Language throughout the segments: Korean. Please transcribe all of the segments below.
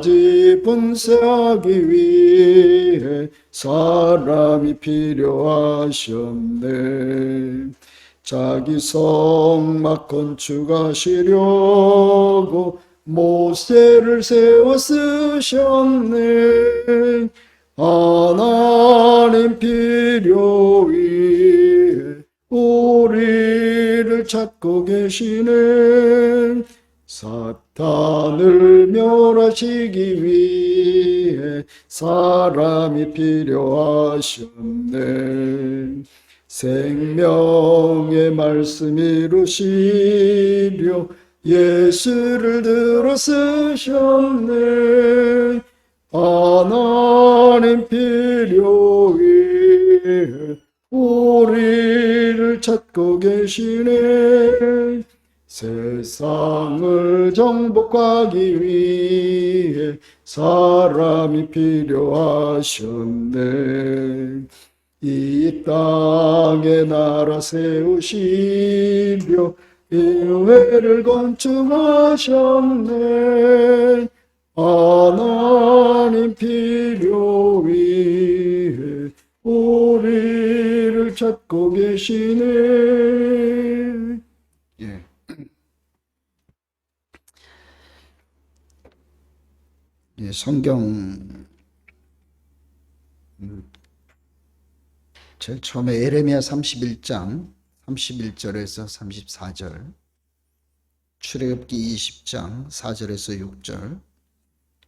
가지 분쇄하기 위해 사람이 필요하셨네. 자기 성막 건축하시려고 모세를 세워 쓰셨네. 하나님 필요 위해 우리를 찾고 계시네. 사탄을 멸하시기 위해 사람이 필요하셨네. 생명의 말씀 이루시려 예수를 들어 쓰셨네. 하나님 필요 위해 우리를 찾고 계시네. 세상을 정복하기 위해 사람이 필요하셨네. 이 땅에 나라 세우시려 교회를 건축하셨네. 하나님 필요 위해 우리를 찾고 계시네. 예. 예, 성경 제일 처음에 예레미야 31장 31절에서 34절, 출애굽기 20장 4절에서 6절,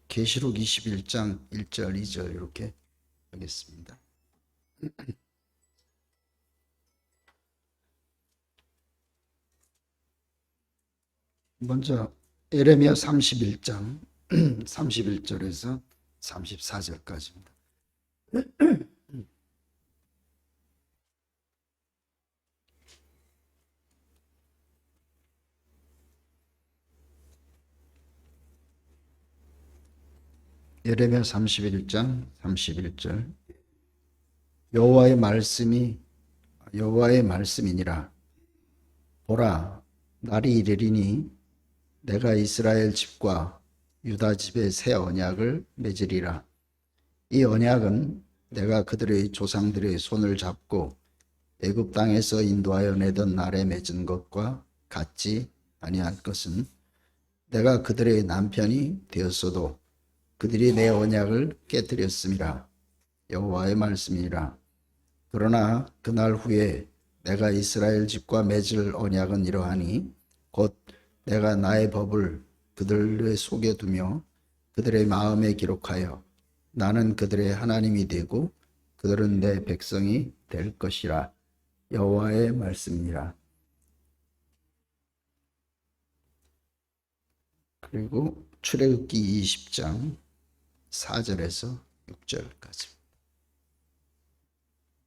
계시록 21장 1절 2절 이렇게 하겠습니다. 먼저 예레미야 31장 31절에서 34절까지입니다. 예레미야 31장 31절. 여호와의 말씀이니라. 보라, 날이 이르리니 내가 이스라엘 집과 유다 집의 새 언약을 맺으리라. 이 언약은 내가 그들의 조상들의 손을 잡고 애굽 땅에서 인도하여 내던 날에 맺은 것과 같지 아니할 것은, 내가 그들의 남편이 되었어도 그들이 내 언약을 깨뜨렸음이라. 여호와의 말씀이니라. 그러나 그날 후에 내가 이스라엘 집과 맺을 언약은 이러하니, 곧 내가 나의 법을 그들의 속에 두며 그들의 마음에 기록하여 나는 그들의 하나님이 되고 그들은 내 백성이 될 것이라. 여호와의 말씀이니라. 그리고 출애굽기 20장 4절에서 6절까지.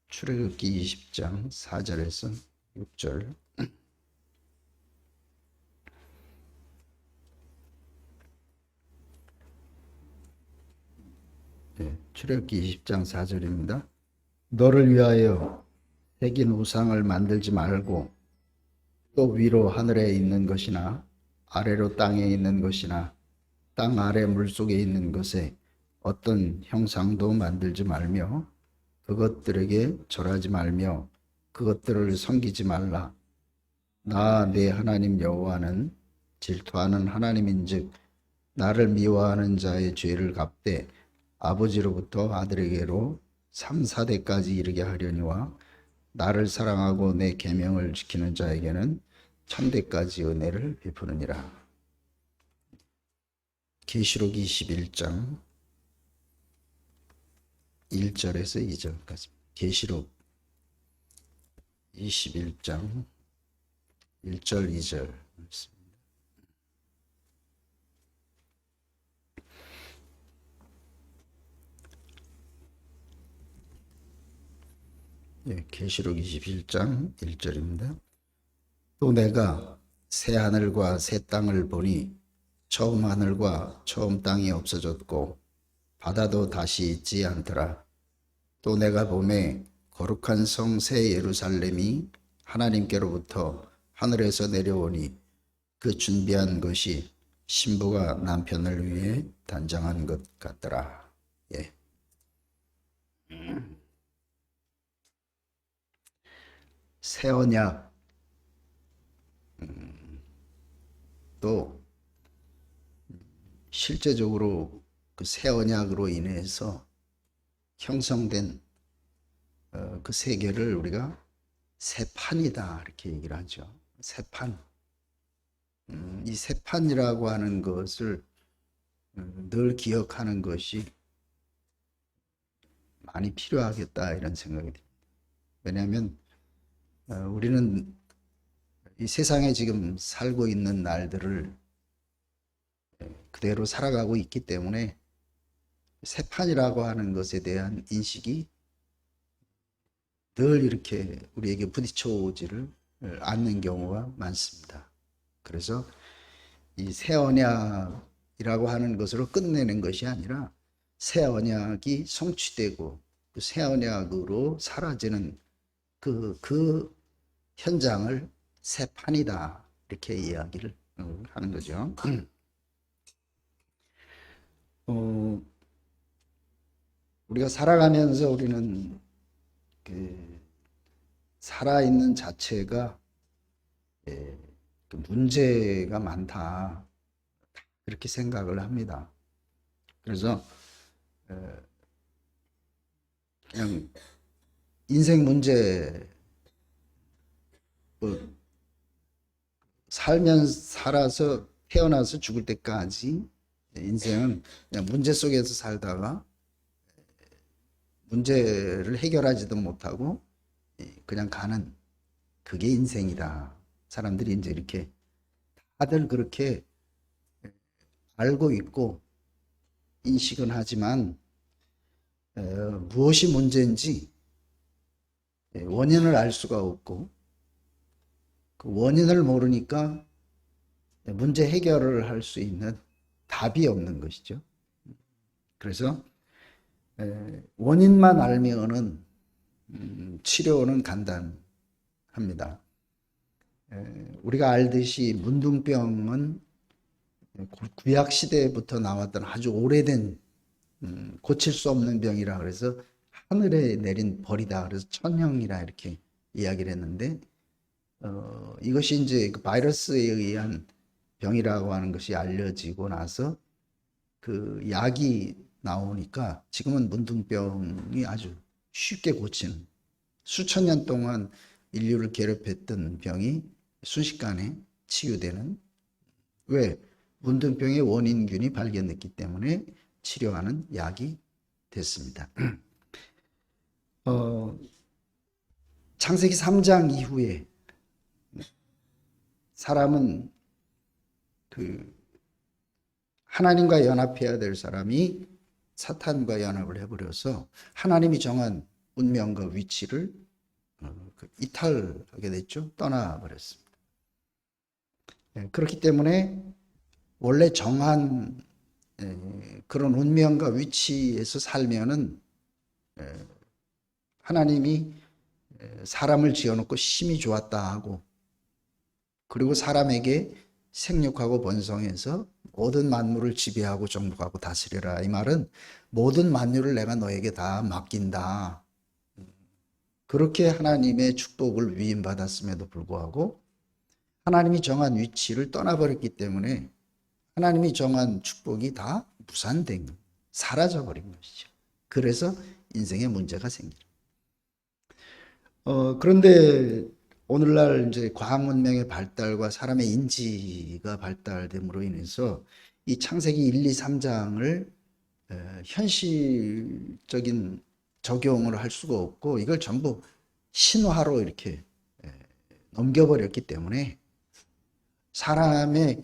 출애굽기 20장 4절에서 6절. 네, 출애굽기 20장 4절입니다. 너를 위하여 새긴 우상을 만들지 말고, 또 위로 하늘에 있는 것이나 아래로 땅에 있는 것이나 땅 아래 물속에 있는 것에 어떤 형상도 만들지 말며 그것들에게 절하지 말며 그것들을 섬기지 말라. 나 내 하나님 여호와는 질투하는 하나님인즉 나를 미워하는 자의 죄를 갚되 아버지로부터 아들에게로 3, 4대까지 이르게 하려니와 나를 사랑하고 내 계명을 지키는 자에게는 1000대까지 은혜를 베푸느니라. 계시록 21장 1절에서 2절까지. 계시록 21장 1절 2절 말씀입니다. 예, 계시록 21장 1절입니다. 또 내가 새 하늘과 새 땅을 보니 처음 하늘과 처음 땅이 없어졌고 바다도 다시 있지 않더라. 또 내가 보매 거룩한 성 새 예루살렘이 하나님께로부터 하늘에서 내려오니 그 준비한 것이 신부가 남편을 위해 단장한 것 같더라. 예. 새 언약 또 실제적으로 그 새 언약으로 인해서 형성된 그 세계를 우리가 새 판이다 이렇게 얘기를 하죠. 새 판. 이 새 판이라고 하는 것을 늘 기억하는 것이 많이 필요하겠다 이런 생각이 듭니다. 왜냐하면 우리는 이 세상에 지금 살고 있는 날들을 그대로 살아가고 있기 때문에 새 판이라고 하는 것에 대한 인식이 늘 이렇게 우리에게 부딪혀 오지를 않는 경우가 많습니다. 그래서 이 새 언약이라고 하는 것으로 끝내는 것이 아니라 새 언약이 성취되고 그 새 언약으로 사라지는 그 현장을 새 판이다 이렇게 이야기를 하는 거죠. 우리가 살아가면서 우리는 그 살아있는 자체가 그 문제가 많다 그렇게 생각을 합니다. 그래서 그냥 인생 문제 뭐 살아서 태어나서 죽을 때까지 인생은 그냥 문제 속에서 살다가 문제를 해결하지도 못하고 그냥 가는 그게 인생이다. 사람들이 이제 이렇게 다들 그렇게 알고 있고 인식은 하지만 무엇이 문제인지 원인을 알 수가 없고 그 원인을 모르니까 문제 해결을 할 수 있는 답이 없는 것이죠. 그래서 원인만 알면은 치료는 간단합니다. 우리가 알듯이 문둥병은 구약 시대부터 나왔던 아주 오래된 고칠 수 없는 병이라 그래서 하늘에 내린 벌이다 그래서 천형이라 이렇게 이야기를 했는데 이것이 이제 그 바이러스에 의한 병이라고 하는 것이 알려지고 나서 그 약이 나오니까 지금은 문둥병이 아주 쉽게 고치는 수천 년 동안 인류를 괴롭혔던 병이 순식간에 치유되는 왜? 문둥병의 원인균이 발견됐기 때문에 치료하는 약이 됐습니다. 창세기 3장 이후에 사람은 그 하나님과 연합해야 될 사람이 사탄과 연합을 해버려서 하나님이 정한 운명과 위치를 이탈하게 됐죠. 떠나버렸습니다. 그렇기 때문에 원래 정한 그런 운명과 위치에서 살면은 하나님이 사람을 지어놓고 심히 좋았다 하고 그리고 사람에게 생육하고 번성해서 모든 만물을 지배하고 정복하고 다스려라. 이 말은 모든 만물을 내가 너에게 다 맡긴다. 그렇게 하나님의 축복을 위임받았음에도 불구하고 하나님이 정한 위치를 떠나버렸기 때문에 하나님이 정한 축복이 다 무산된, 사라져버린 것이죠. 그래서 인생에 문제가 생기죠. 그런데 오늘날 이제 과학 문명의 발달과 사람의 인지가 발달됨으로 인해서 이 창세기 1, 2, 3장을 현실적인 적용을 할 수가 없고 이걸 전부 신화로 이렇게 넘겨버렸기 때문에 사람의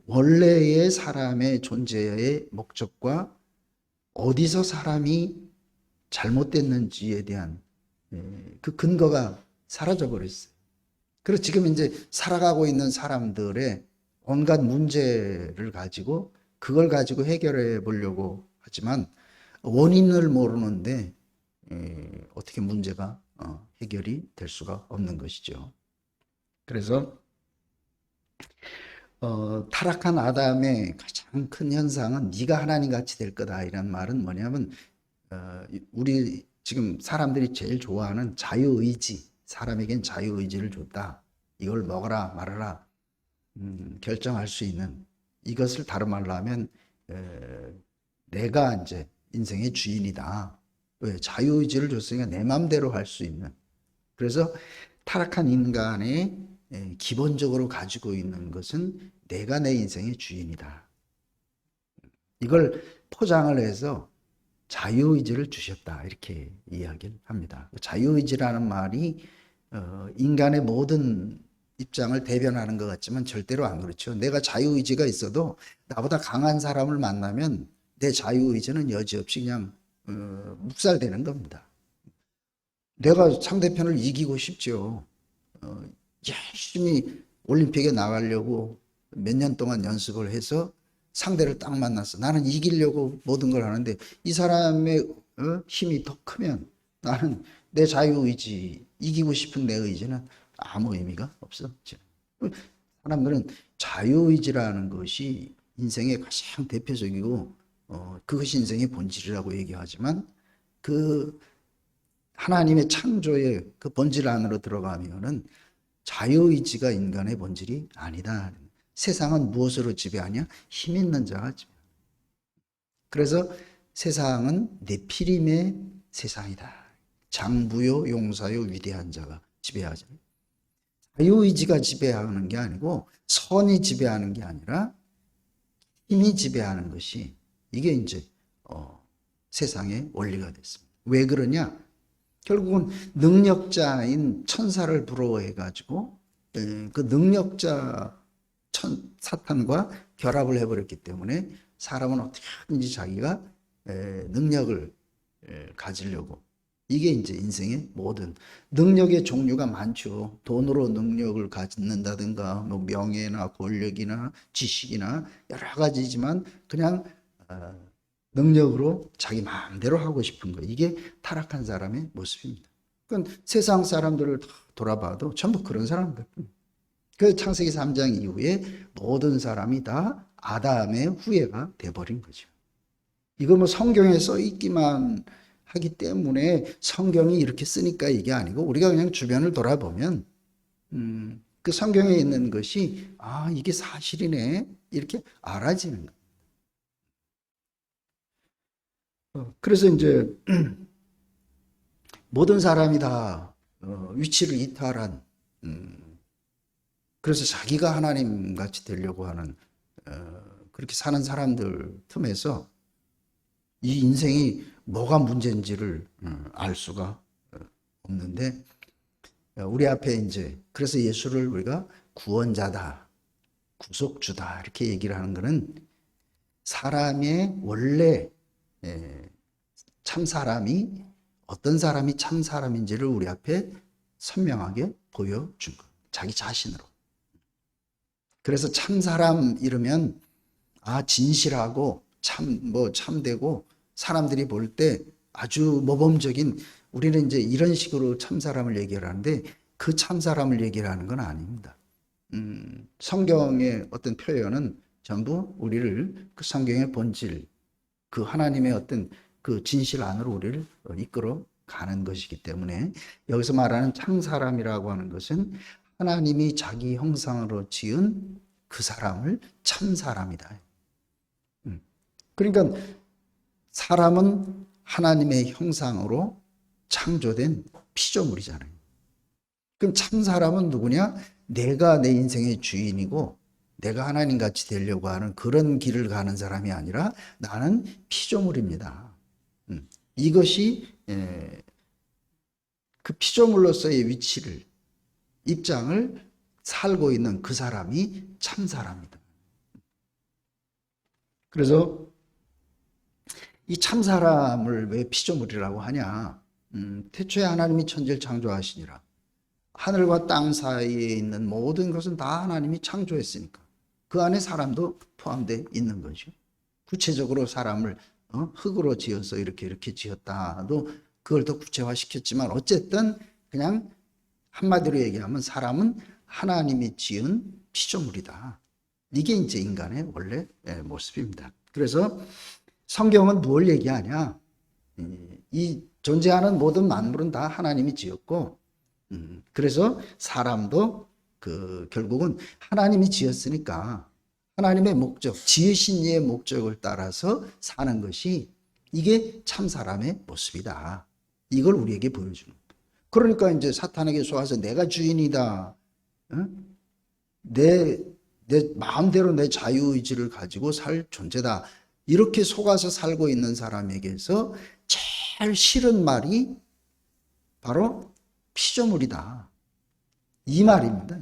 원래의 사람의 존재의 목적과 어디서 사람이 잘못됐는지에 대한 그 근거가 사라져 버렸어요. 그래서 지금 이제 살아가고 있는 사람들의 온갖 문제를 가지고 그걸 가지고 해결해 보려고 하지만 원인을 모르는데 어떻게 문제가 해결이 될 수가 없는 것이죠. 그래서 타락한 아담의 가장 큰 현상은 네가 하나님 같이 될 거다 이런 말은 뭐냐면 우리 지금 사람들이 제일 좋아하는 자유의지, 사람에겐 자유의지를 줬다. 이걸 먹어라 말아라 결정할 수 있는, 이것을 다른 말로 하면 내가 이제 인생의 주인이다. 왜? 자유의지를 줬으니까 내 마음대로 할 수 있는. 그래서 타락한 인간의 기본적으로 가지고 있는 것은 내가 내 인생의 주인이다. 이걸 포장을 해서 자유의지를 주셨다 이렇게 이야기를 합니다. 자유의지라는 말이 인간의 모든 입장을 대변하는 것 같지만 절대로 안 그렇죠. 내가 자유의지가 있어도 나보다 강한 사람을 만나면 내 자유의지는 여지없이 그냥 묵살되는 겁니다. 내가 상대편을 이기고 싶죠. 열심히 올림픽에 나가려고 몇 년 동안 연습을 해서 상대를 딱 만났어. 나는 이기려고 모든 걸 하는데 이 사람의 힘이 더 크면 나는 내 자유의지, 이기고 싶은 내 의지는 아무 의미가 없어. 사람들은 자유의지라는 것이 인생의 가장 대표적이고 그것이 인생의 본질이라고 얘기하지만 그 하나님의 창조의 그 본질 안으로 들어가면은 자유의지가 인간의 본질이 아니다. 세상은 무엇으로 지배하냐? 힘 있는 자가 지배한다. 그래서 세상은 네피림의 세상이다. 장부요, 용사요, 위대한 자가 지배하죠. 자유의지가 지배하는 게 아니고 선이 지배하는 게 아니라 힘이 지배하는 것이, 이게 이제 세상의 원리가 됐습니다. 왜 그러냐? 결국은 능력자인 천사를 부러워해 가지고 그 능력자 사탄과 결합을 해버렸기 때문에 사람은 어떻게든지 자기가 능력을 가지려고, 이게 이제 인생의 모든 능력의 종류가 많죠. 돈으로 능력을 갖는다든가 뭐 명예나 권력이나 지식이나 여러 가지지만 그냥 능력으로 자기 마음대로 하고 싶은 거, 이게 타락한 사람의 모습입니다. 그러니까 세상 사람들을 다 돌아봐도 전부 그런 사람들. 그 창세기 3장 이후에 모든 사람이 다 아담의 후예가 돼버린 거죠. 이거 뭐 성경에 써 있기만 하기 때문에 성경이 이렇게 쓰니까 이게 아니고 우리가 그냥 주변을 돌아보면 그 성경에 있는 것이 이게 사실이네 이렇게 알아지는 거예요. 그래서 이제 모든 사람이 다 위치를 이탈한, 그래서 자기가 하나님 같이 되려고 하는 그렇게 사는 사람들 틈에서 이 인생이 뭐가 문제인지를 알 수가 없는데, 우리 앞에 이제 그래서 예수를 우리가 구원자다, 구속주다 이렇게 얘기를 하는 것은 사람의 원래 참 사람이 어떤 사람이 참 사람인지를 우리 앞에 선명하게 보여준 것, 자기 자신으로. 그래서 참 사람 이러면 진실하고 참되고 사람들이 볼 때 아주 모범적인, 우리는 이제 이런 식으로 참 사람을 얘기를 하는데 그 참 사람을 얘기를 하는 건 아닙니다. 성경의 어떤 표현은 전부 우리를 그 성경의 본질, 그 하나님의 어떤 그 진실 안으로 우리를 이끌어 가는 것이기 때문에 여기서 말하는 참 사람이라고 하는 것은 하나님이 자기 형상으로 지은 그 사람을 참 사람이다. 그러니까 사람은 하나님의 형상으로 창조된 피조물이잖아요. 그럼 참 사람은 누구냐? 내가 내 인생의 주인이고 내가 하나님 같이 되려고 하는 그런 길을 가는 사람이 아니라 나는 피조물입니다. 이것이 그 피조물로서의 위치를, 입장을 살고 있는 그 사람이 참 사람이다. 그래서 이 참 사람을 왜 피조물이라고 하냐? 태초에 하나님이 천지를 창조하시니라. 하늘과 땅 사이에 있는 모든 것은 다 하나님이 창조했으니까 그 안에 사람도 포함되어 있는 거죠. 구체적으로 사람을 흙으로 지어서 이렇게 지었다도 그걸 더 구체화시켰지만 어쨌든 그냥 한마디로 얘기하면 사람은 하나님이 지은 피조물이다. 이게 이제 인간의 원래 모습입니다. 그래서 성경은 뭘 얘기하냐? 이 존재하는 모든 만물은 다 하나님이 지었고, 그래서 사람도 결국은 하나님이 지었으니까 하나님의 목적, 지으신 이의 목적을 따라서 사는 것이 이게 참 사람의 모습이다. 이걸 우리에게 보여주는 거예요. 그러니까 이제 사탄에게 속아서 내가 주인이다. 내 마음대로 내 자유의지를 가지고 살 존재다. 이렇게 속아서 살고 있는 사람에게서 제일 싫은 말이 바로 피조물이다. 이 말입니다.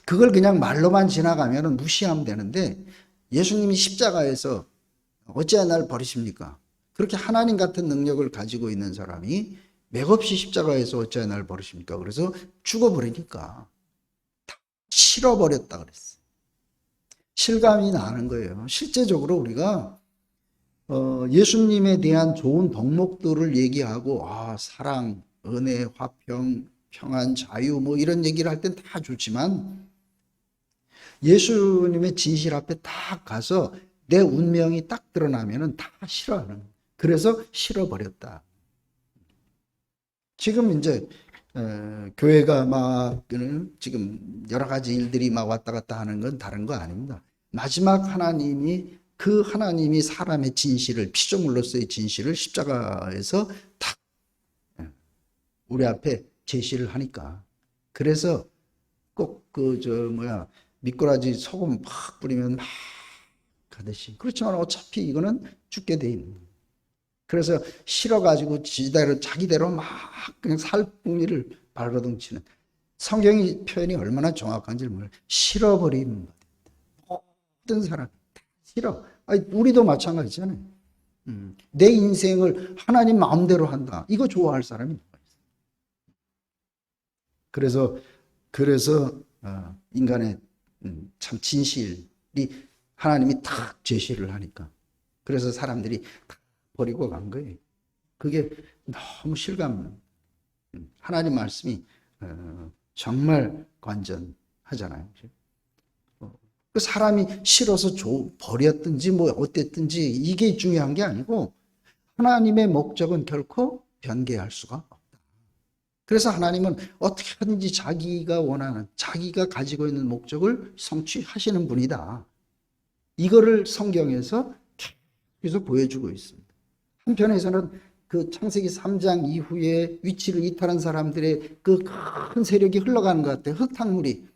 그걸 그냥 말로만 지나가면 무시하면 되는데 예수님이 십자가에서 어찌하여 날 버리십니까? 그렇게 하나님 같은 능력을 가지고 있는 사람이 맥없이 십자가에서 어찌하여 날 버리십니까? 그래서 죽어버리니까 실어버렸다 그랬어요. 실감이 나는 거예요. 실제적으로 우리가 예수님에 대한 좋은 덕목들을 얘기하고 사랑, 은혜, 화평, 평안, 자유 뭐 이런 얘기를 할 땐 다 좋지만 예수님의 진실 앞에 딱 가서 내 운명이 딱 드러나면은 다 싫어하는. 그래서 싫어버렸다. 지금 이제 교회가 막 지금 여러 가지 일들이 막 왔다 갔다 하는 건 다른 거 아닙니다. 마지막 하나님이 사람의 진실을, 피조물로서의 진실을 십자가에서 딱 우리 앞에 제시를 하니까. 그래서 꼭 미꾸라지 소금 막 뿌리면 막 가듯이. 그렇지만 어차피 이거는 죽게 돼 있는 거예요. 그래서 싫어가지고 자기대로 막 그냥 살궁리를 발버둥치는. 성경의 표현이 얼마나 정확한지를 몰라요. 싫어버리는 것. 모든 사람 다 싫어. 우리도 마찬가지잖아요. 내 인생을 하나님 마음대로 한다. 이거 좋아할 사람이 누가 있어요? 그래서 인간의 참 진실이 하나님이 탁 제시를 하니까. 그래서 사람들이 탁 버리고 간 거예요. 그게 너무 실감. 하나님 말씀이 정말 관전하잖아요. 그 사람이 싫어서 버렸든지 뭐 어땠든지 이게 중요한 게 아니고 하나님의 목적은 결코 변개할 수가 없다. 그래서 하나님은 어떻게 하든지 자기가 원하는, 자기가 가지고 있는 목적을 성취하시는 분이다. 이거를 성경에서 계속 보여주고 있습니다. 한편에서는 그 창세기 3장 이후에 위치를 이탈한 사람들의 그 큰 세력이 흘러가는 것 같아요. 흙탕물이.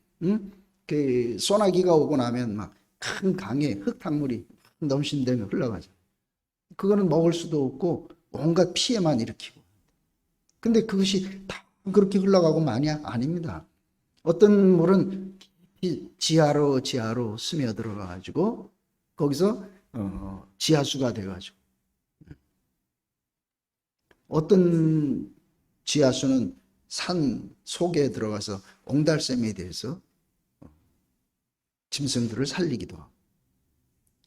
그 소나기가 오고 나면 막 큰 강에 흙탕물이 넘신대며 흘러가죠. 그거는 먹을 수도 없고 온갖 피해만 일으키고. 근데 그것이 다 그렇게 흘러가고 마냐? 아닙니다. 어떤 물은 지하로 스며들어가 가지고 거기서 지하수가 돼 가지고 어떤 지하수는 산 속에 들어가서 옹달샘에 대해서 짐승들을 살리기도 하고.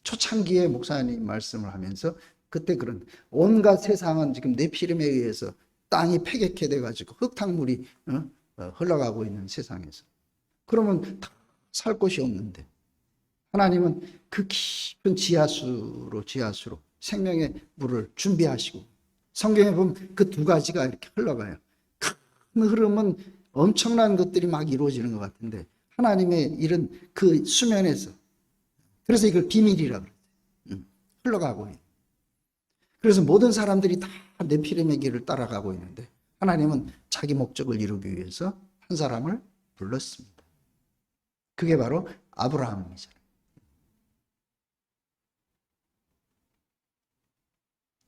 초창기에 목사님 말씀을 하면서 그때 그런 온갖 세상은 지금 네피림에 의해서 땅이 패격해 돼 가지고 흙탕물이 흘러가고 있는 세상에서 그러면 다 살 곳이 없는데 하나님은 그 깊은 지하수로 생명의 물을 준비하시고 성경에 보면 그 두 가지가 이렇게 흘러가요. 큰 흐름은 엄청난 것들이 막 이루어지는 것 같은데 하나님의 일은 그 수면에서. 그래서 이걸 비밀이라고 그래요. 흘러가고 있는. 그래서 모든 사람들이 다 네피림의 길을 따라가고 있는데 하나님은 자기 목적을 이루기 위해서 한 사람을 불렀습니다. 그게 바로 아브라함이잖아요.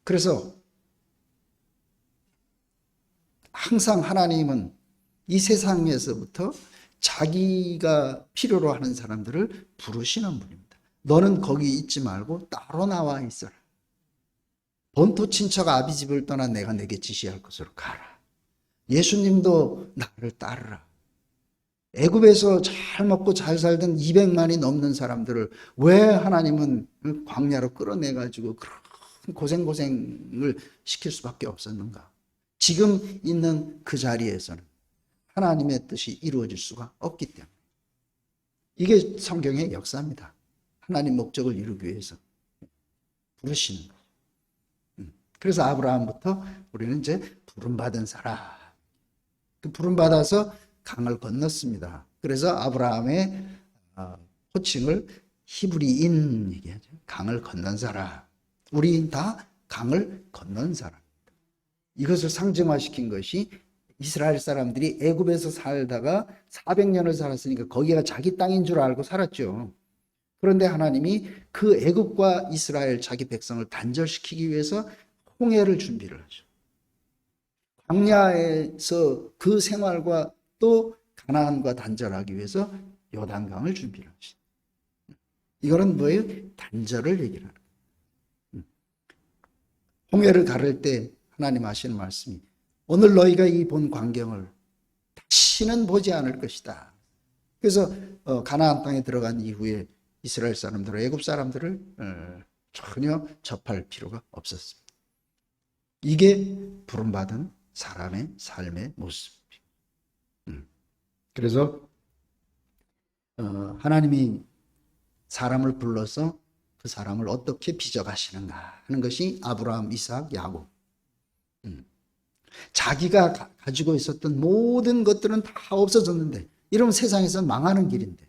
그래서 항상 하나님은 이 세상에서부터 자기가 필요로 하는 사람들을 부르시는 분입니다. 너는 거기 있지 말고 따로 나와 있어라. 본토 친척 아비 집을 떠나 내가 내게 지시할 곳으로 가라. 예수님도 나를 따르라. 애굽에서 잘 먹고 잘 살던 200만이 넘는 사람들을 왜 하나님은 광야로 끌어내가지고 그런 고생을 시킬 수밖에 없었는가? 지금 있는 그 자리에서는 하나님의 뜻이 이루어질 수가 없기 때문에 이게 성경의 역사입니다. 하나님 목적을 이루기 위해서 부르시는 거예요. 그래서 아브라함부터 우리는 이제 부름받은 사람. 그 부름받아서 강을 건넜습니다. 그래서 아브라함의 호칭을 히브리인 얘기하죠. 강을 건넌 사람. 우리 다 강을 건넌 사람. 이것을 상징화시킨 것이 이스라엘 사람들이 애굽에서 살다가 400년을 살았으니까 거기가 자기 땅인 줄 알고 살았죠. 그런데 하나님이 그 애굽과 이스라엘 자기 백성을 단절시키기 위해서 홍해를 준비를 하죠. 광야에서 그 생활과 또 가나안과 단절하기 위해서 요단강을 준비를 하죠. 이거는 뭐예요? 단절을 얘기를 하는 거예요. 홍해를 가를 때 하나님 하시는 말씀이 오늘 너희가 이 본 광경을 다시는 보지 않을 것이다. 그래서 가나안 땅에 들어간 이후에 이스라엘 사람들, 애굽 사람들을 전혀 접할 필요가 없었습니다. 이게 부름받은 사람의 삶의 모습이에요. 그래서 하나님이 사람을 불러서 그 사람을 어떻게 빚어가시는가 하는 것이 아브라함, 이삭, 야곱. 자기가 가지고 있었던 모든 것들은 다 없어졌는데 이러면 세상에서 망하는 길인데,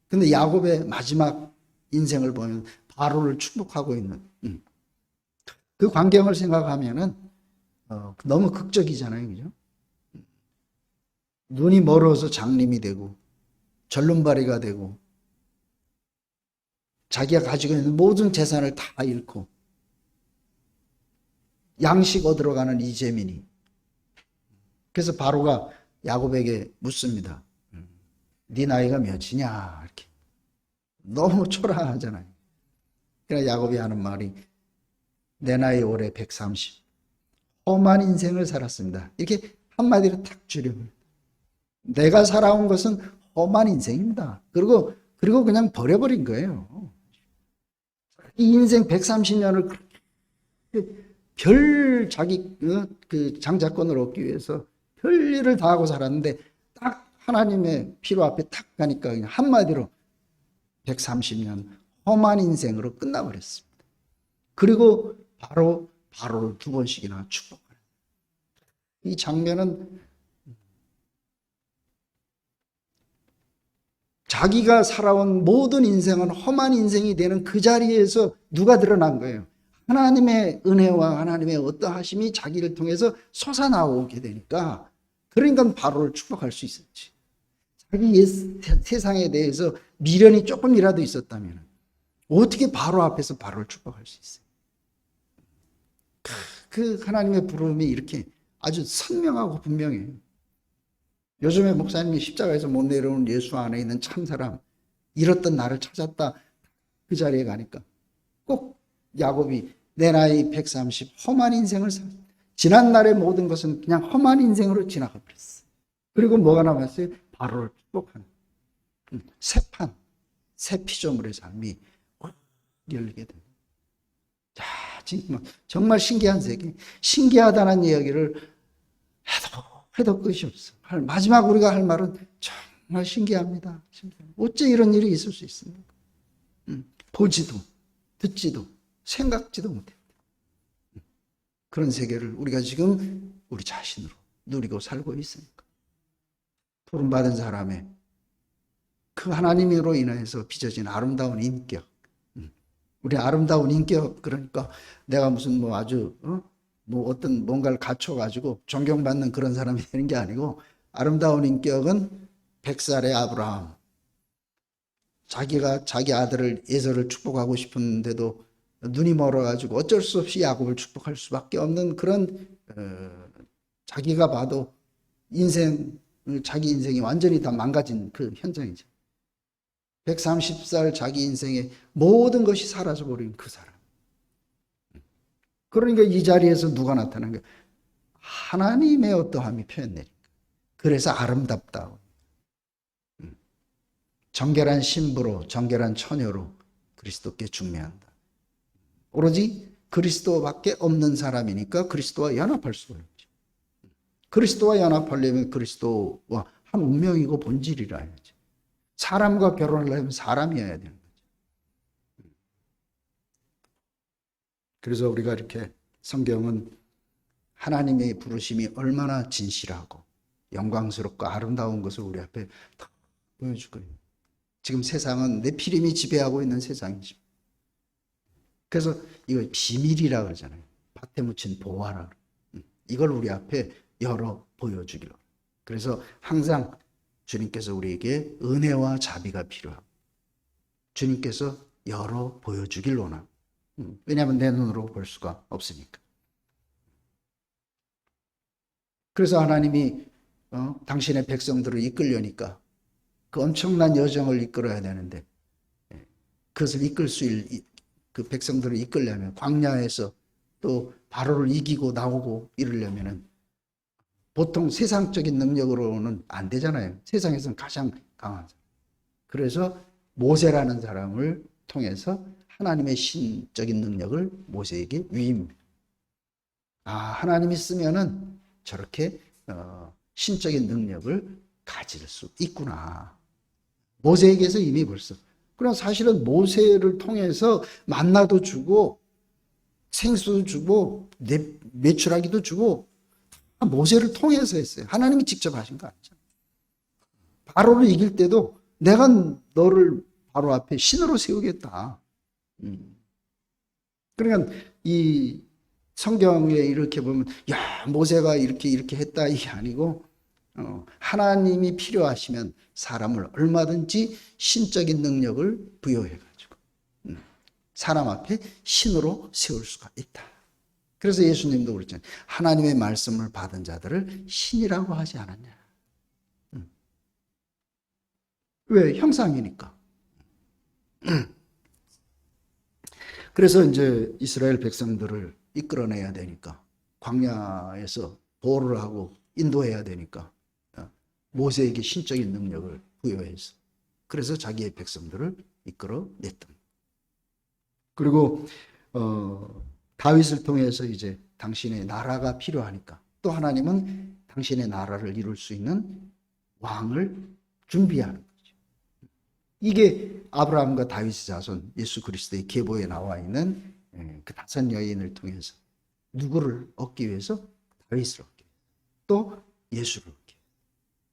근데 야곱의 마지막 인생을 보면 바로를 축복하고 있는 그 광경을 생각하면은 너무 극적이잖아요, 그죠? 눈이 멀어서 장님이 되고 절름발이가 되고 자기가 가지고 있는 모든 재산을 다 잃고 양식 얻으러 가는 이재민이. 그래서 바로가 야곱에게 묻습니다. 네 나이가 몇이냐? 이렇게. 너무 초라하잖아요. 그러니까 야곱이 하는 말이 내 나이 올해 130. 험한 인생을 살았습니다. 이렇게 한마디로 탁 줄여요. 내가 살아온 것은 험한 인생입니다. 그리고 그냥 버려버린 거예요. 이 인생 130년을 별 자기 그 장자권을 얻기 위해서 별 일을 다 하고 살았는데 딱 하나님의 필요 앞에 탁 가니까 그냥 한마디로 130년 험한 인생으로 끝나버렸습니다. 그리고 바로를 2번씩이나 축복하는 이 장면은 자기가 살아온 모든 인생은 험한 인생이 되는 그 자리에서 누가 드러난 거예요? 하나님의 은혜와 하나님의 어떠하심이 자기를 통해서 솟아나오게 되니까, 그러니까 바로를 축복할 수 있었지. 자기 세상에 대해서 미련이 조금이라도 있었다면 어떻게 바로 앞에서 바로를 축복할 수 있어요? 그 하나님의 부름이 이렇게 아주 선명하고 분명해요. 요즘에 목사님이 십자가에서 못 내려오는 예수 안에 있는 참사람, 잃었던 나를 찾았다, 그 자리에 가니까 꼭 야곱이 내 나이 130 험한 인생을 살, 지난날의 모든 것은 그냥 험한 인생으로 지나가 버렸어. 그리고 뭐가 남았어요? 바로를 축복하는 새판, 새 피조물의 삶이 열리게 됩니다. 자, 정말 신기한 세계, 신기하다는 이야기를 해도 끝이 없어. 마지막 우리가 할 말은 정말 신기합니다. 어째 이런 일이 있을 수 있습니까? 보지도 듣지도 생각지도 못했다. 그런 세계를 우리가 지금 우리 자신으로 누리고 살고 있으니까. 부름받은 사람의 그 하나님으로 인해서 빚어진 아름다운 인격. 우리 아름다운 인격, 그러니까 내가 무슨 뭐 아주 뭐 어떤 뭔가를 갖춰가지고 존경받는 그런 사람이 되는 게 아니고, 아름다운 인격은 100살의 아브라함, 자기가 자기 아들을 에서를 축복하고 싶은데도 눈이 멀어가지고 어쩔 수 없이 야곱을 축복할 수밖에 없는 그런 자기가 봐도 자기 인생이 완전히 다 망가진 그 현장이죠. 130살 자기 인생의 모든 것이 사라져버린 그 사람. 그러니까 이 자리에서 누가 나타난 거예요? 하나님의 어떠함이 표현되니까. 그래서 아름답다. 정결한 신부로, 정결한 처녀로 그리스도께 중매한다. 오로지 그리스도밖에 없는 사람이니까 그리스도와 연합할 수가 있죠. 그리스도와 연합하려면 그리스도와 한 운명이고 본질이라 해야죠. 사람과 결혼하려면 사람이어야 되는 거죠. 그래서 우리가 이렇게 성경은 하나님의 부르심이 얼마나 진실하고 영광스럽고 아름다운 것을 우리 앞에 다 보여줄 거예요. 지금 세상은 네피림이 지배하고 있는 세상이죠. 그래서 이거 비밀이라 그러잖아요. 밭에 묻힌 보화라. 이걸 우리 앞에 열어 보여주기로. 그래서 항상 주님께서 우리에게 은혜와 자비가 필요하고 주님께서 열어 보여주길 원하고. 왜냐하면 내 눈으로 볼 수가 없으니까. 그래서 하나님이 당신의 백성들을 이끌려니까 그 엄청난 여정을 이끌어야 되는데 그것을 그 백성들을 이끌려면 광야에서 또 바로를 이기고 나오고 이러려면은 보통 세상적인 능력으로는 안 되잖아요. 세상에서는 가장 강한 사람. 그래서 모세라는 사람을 통해서 하나님의 신적인 능력을 모세에게 위임합니다. 하나님이 쓰면은 저렇게 신적인 능력을 가질 수 있구나. 모세에게서 이미 벌써. 그럼 사실은 모세를 통해서 만나도 주고 생수도 주고 메추라기도 주고 모세를 통해서 했어요. 하나님이 직접 하신 거 아니잖아요. 바로를 이길 때도 내가 너를 바로 앞에 신으로 세우겠다. 그러니까 이 성경에 이렇게 보면 모세가 이렇게 했다 이게 아니고 하나님이 필요하시면 사람을 얼마든지 신적인 능력을 부여해가지고 사람 앞에 신으로 세울 수가 있다. 그래서 예수님도 그랬잖아요. 하나님의 말씀을 받은 자들을 신이라고 하지 않았냐. 왜? 형상이니까. 그래서 이제 이스라엘 백성들을 이끌어내야 되니까 광야에서 보호를 하고 인도해야 되니까 모세에게 신적인 능력을 부여해서 그래서 자기의 백성들을 이끌어냈던. 그리고 다윗을 통해서 이제 당신의 나라가 필요하니까 또 하나님은 당신의 나라를 이룰 수 있는 왕을 준비하는 거죠. 이게 아브라함과 다윗의 자손 예수 그리스도의 계보에 나와 있는 그 5 여인을 통해서 누구를 얻기 위해서? 다윗을 얻기 위해서. 또 예수를 얻기 위해서.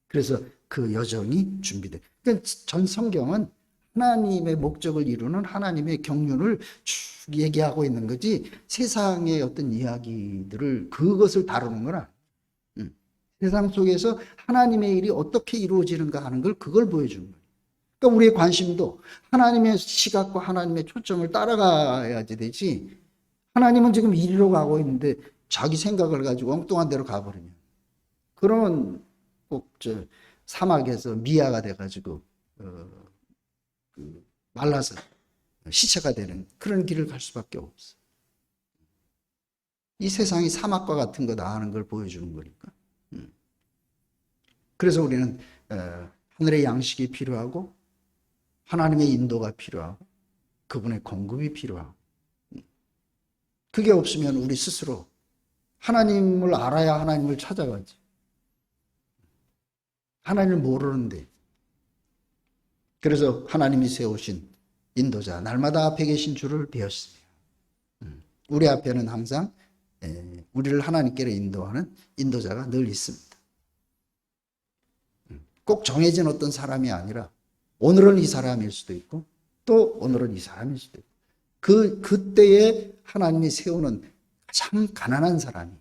그래서 그 여정이 준비돼. 그러니까 전 성경은 하나님의 목적을 이루는 하나님의 경륜을 쭉 얘기하고 있는 거지 세상의 어떤 이야기들을 그것을 다루는 건 아니에요. 세상 속에서 하나님의 일이 어떻게 이루어지는가 하는 걸 그걸 보여주는 거예요. 그러니까 우리의 관심도 하나님의 시각과 하나님의 초점을 따라가야지 되지 하나님은 지금 이리로 가고 있는데 자기 생각을 가지고 엉뚱한 데로 가버리면 그러면 꼭 사막에서 미아가 돼가지고 말라서 시체가 되는 그런 길을 갈 수밖에 없어. 이 세상이 사막과 같은 거다 하는 걸 보여주는 거니까. 그래서 우리는 하늘의 양식이 필요하고 하나님의 인도가 필요하고 그분의 공급이 필요하고 그게 없으면 우리 스스로 하나님을 알아야 하나님을 찾아가지. 하나님을 모르는데. 그래서 하나님이 세우신 인도자, 날마다 앞에 계신 주를 배웠습니다. 우리 앞에는 항상 우리를 하나님께로 인도하는 인도자가 늘 있습니다. 꼭 정해진 어떤 사람이 아니라 오늘은 이 사람일 수도 있고 또 오늘은 이 사람일 수도 있고 그때에 하나님이 세우는 가장 가난한 사람이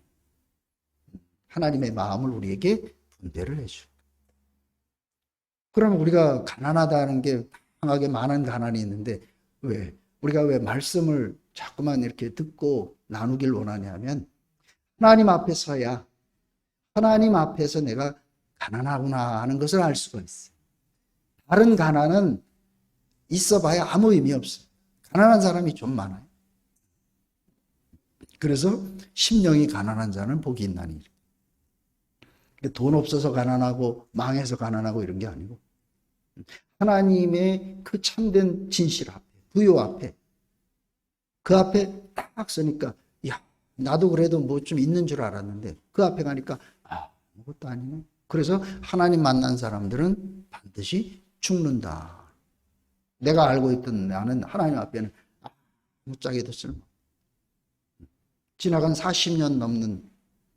하나님의 마음을 우리에게 분배를 해주고 그러면 우리가 가난하다는 게 다양하게 많은 가난이 있는데 우리가 왜 말씀을 자꾸만 이렇게 듣고 나누길 원하냐면 하나님 앞에 서야 하나님 앞에서 내가 가난하구나 하는 것을 알 수가 있어요. 다른 가난은 있어봐야 아무 의미 없어요. 가난한 사람이 좀 많아요. 그래서 심령이 가난한 자는 복이 있나니. 돈 없어서 가난하고 망해서 가난하고 이런 게 아니고 하나님의 그 참된 진실 앞에 부요 앞에 그 앞에 딱 서니까 나도 그래도 뭐 좀 있는 줄 알았는데 그 앞에 가니까 아무것도 아니네. 그래서 하나님 만난 사람들은 반드시 죽는다. 내가 알고 있던 나는 하나님 앞에는 아무짝에도 쓸모. 지나간 40년 넘는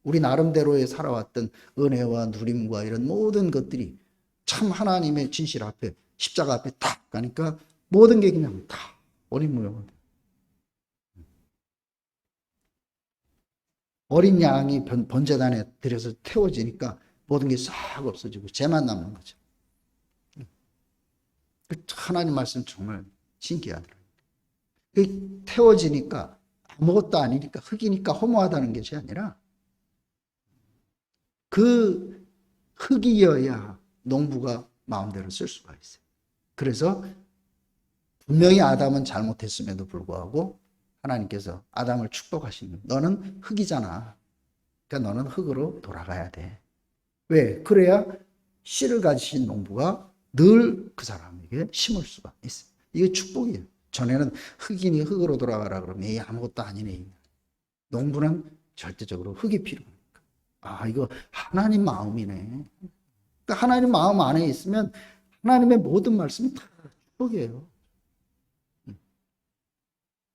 우리 나름대로의 살아왔던 은혜와 누림과 이런 모든 것들이 참 하나님의 진실 앞에 십자가 앞에 딱 가니까 모든 게 그냥 다 어린 무용을. 어린 양이 번제단에 들여서 태워지니까 모든 게 싹 없어지고 죄만 남는 거죠. 하나님 말씀 정말 신기하더라고요. 태워지니까 아무것도 아니니까 흙이니까 허무하다는 것이 아니라 그 흙이어야 농부가 마음대로 쓸 수가 있어요. 그래서 분명히 아담은 잘못했음에도 불구하고 하나님께서 아담을 축복하시는, 너는 흙이잖아. 그러니까 너는 흙으로 돌아가야 돼. 왜? 그래야 씨를 가지신 농부가 늘 그 사람에게 심을 수가 있어요. 이게 축복이에요. 전에는 흙이니 흙으로 돌아가라 그러면 이 아무것도 아니네. 농부는 절대적으로 흙이 필요하니까. 아, 이거 하나님 마음이네. 그러니까 하나님 마음 안에 있으면 하나님의 모든 말씀이 다 축복이에요.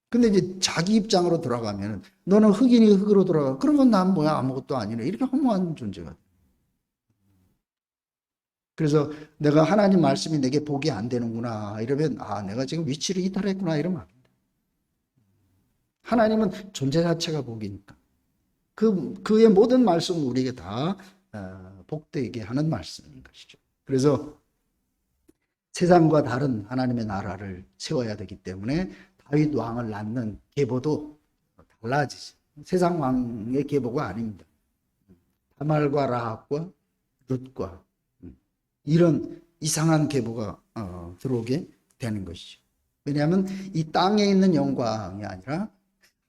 근데 이제 자기 입장으로 돌아가면 너는 흙이니 흙으로 돌아가. 그러면 난 뭐야 아무것도 아니네. 이렇게 허무한 존재가 돼. 그래서 내가 하나님 말씀이 내게 복이 안 되는구나 이러면 내가 지금 위치를 이탈했구나 이러면 안 돼. 하나님은 존재 자체가 복이니까 그의 모든 말씀은 우리에게 다 복되게 하는 말씀인 것이죠. 그래서 세상과 다른 하나님의 나라를 세워야 되기 때문에 다윗 왕을 낳는 계보도 달라지죠. 세상 왕의 계보가 아닙니다. 다말과 라합과 룻과 이런 이상한 계보가 들어오게 되는 것이죠. 왜냐하면 이 땅에 있는 영광이 아니라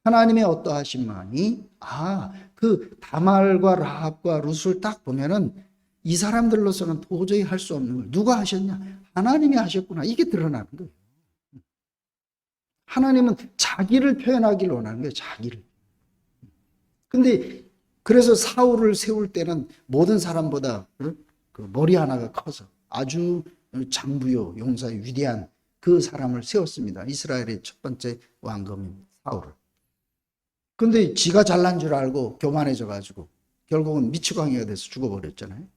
하나님의 어떠하심만이 그 다말과 라합과 룻을 딱 보면은 이 사람들로서는 도저히 할 수 없는 걸 누가 하셨냐? 하나님이 하셨구나. 이게 드러나는 거예요. 하나님은 자기를 표현하기를 원하는 거예요. 자기를. 근데 그래서 사울을 세울 때는 모든 사람보다 그 머리 하나가 커서 아주 장부요 용사의 위대한 그 사람을 세웠습니다. 이스라엘의 첫 번째 왕검인 사울을. 근데 지가 잘난 줄 알고 교만해져 가지고 결국은 미치광이가 돼서 죽어버렸잖아요.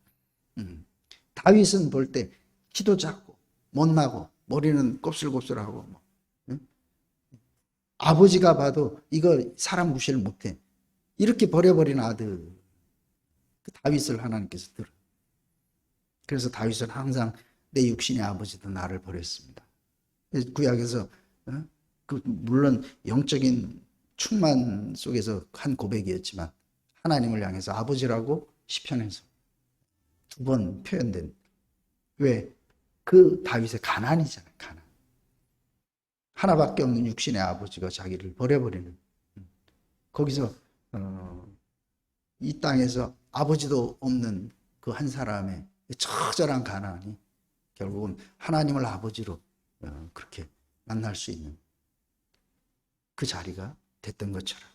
다윗은 볼 때 키도 작고 못나고 머리는 곱슬곱슬하고 아버지가 봐도 이거 사람 무시를 못해. 이렇게 버려버린 아들 그 다윗을 하나님께서 들어. 그래서 다윗은 항상 내 육신의 아버지도 나를 버렸습니다. 구약에서 물론 영적인 충만 속에서 한 고백이었지만 하나님을 향해서 아버지라고 시편에서 2번 표현된. 왜? 그 다윗의 가난이잖아요. 가난. 하나밖에 없는 육신의 아버지가 자기를 버려버리는. 거기서 이 땅에서 아버지도 없는 그 한 사람의 처절한 가난이 결국은 하나님을 아버지로 그렇게 만날 수 있는 그 자리가 됐던 것처럼.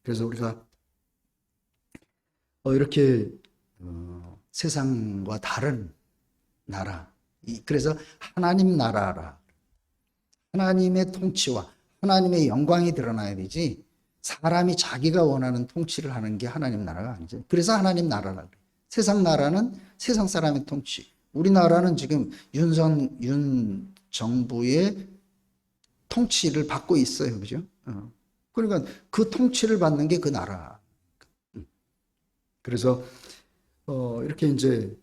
그래서 우리가 이렇게 세상과 다른 나라, 그래서 하나님 나라라. 하나님의 통치와 하나님의 영광이 드러나야 되지 사람이 자기가 원하는 통치를 하는 게 하나님 나라가 아니죠. 그래서 하나님 나라라 그래요. 세상 나라는 세상 사람의 통치. 우리나라는 지금 윤 정부의 통치를 받고 있어요. 그죠? 그러니까 그 통치를 받는 게 그 나라. 그래서 이렇게 이제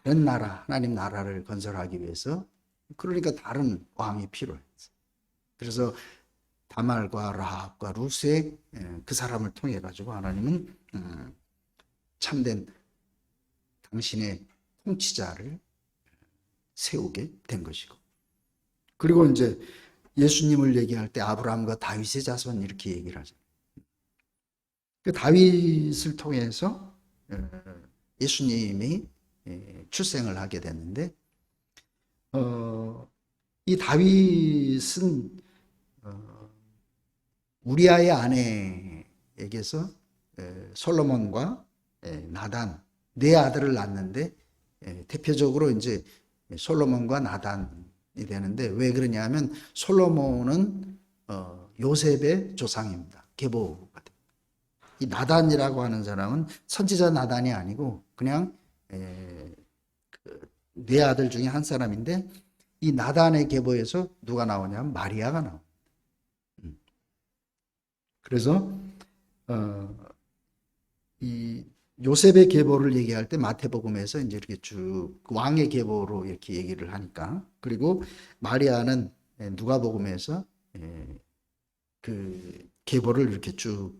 다른 나라, 하나님 나라를 건설하기 위해서 그러니까 다른 왕이 필요해요. 그래서 다말과 라합과 룻의 그 사람을 통해 가지고 하나님은 참된 당신의 통치자를 세우게 된 것이고, 그리고 이제 예수님을 얘기할 때 아브라함과 다윗의 자손 이렇게 얘기를 하죠. 그 다윗을 통해서 예수님이 출생을 하게 됐는데, 이 다윗은 우리아의 아내에게서 솔로몬과 나단 네 아들을 낳았는데, 대표적으로 이제 솔로몬과 나단이 되는데, 왜 그러냐면 솔로몬은 요셉의 조상입니다. 계보가 됩니다. 이 나단이라고 하는 사람은 선지자 나단이 아니고 그냥 네 아들 중에 한 사람인데, 이 나단의 계보에서 누가 나오냐면 마리아가 나옵니다. 그래서 이 요셉의 계보를 얘기할 때 마태복음에서 이제 이렇게 쭉 왕의 계보로 이렇게 얘기를 하니까, 그리고 마리아는 누가복음에서 그 계보를 이렇게 쭉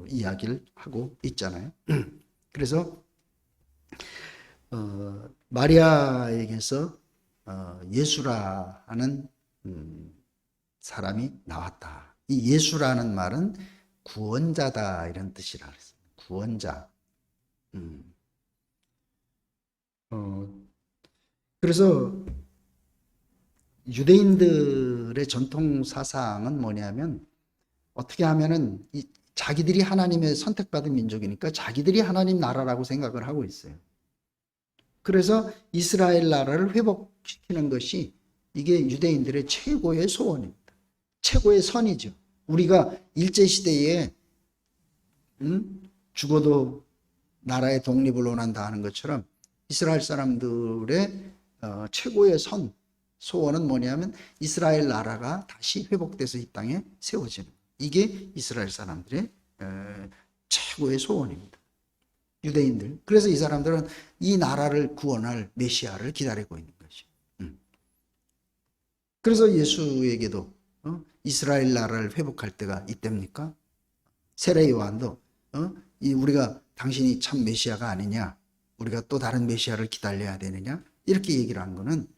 이야기를 하고 있잖아요. 그래서 마리아에게서 예수라 하는 사람이 나왔다. 이 예수라는 말은 구원자다 이런 뜻이라 그랬습니다. 구원자. 그래서 유대인들의 전통 사상은 뭐냐면, 어떻게 하면은 자기들이 하나님의 선택받은 민족이니까 자기들이 하나님 나라라고 생각을 하고 있어요. 그래서 이스라엘 나라를 회복시키는 것이 이게 유대인들의 최고의 소원입니다. 최고의 선이죠. 우리가 일제시대에 죽어도 나라의 독립을 원한다 하는 것처럼 이스라엘 사람들의 최고의 소원은 뭐냐면 이스라엘 나라가 다시 회복돼서 이 땅에 세워지는, 이게 이스라엘 사람들의 최고의 소원입니다. 유대인들. 그래서 이 사람들은 이 나라를 구원할 메시아를 기다리고 있는 것이죠. 그래서 예수에게도 이스라엘 나라를 회복할 때가 이때입니까? 세례 요한도 우리가 당신이 참 메시아가 아니냐, 우리가 또 다른 메시아를 기다려야 되느냐, 이렇게 얘기를 한 거는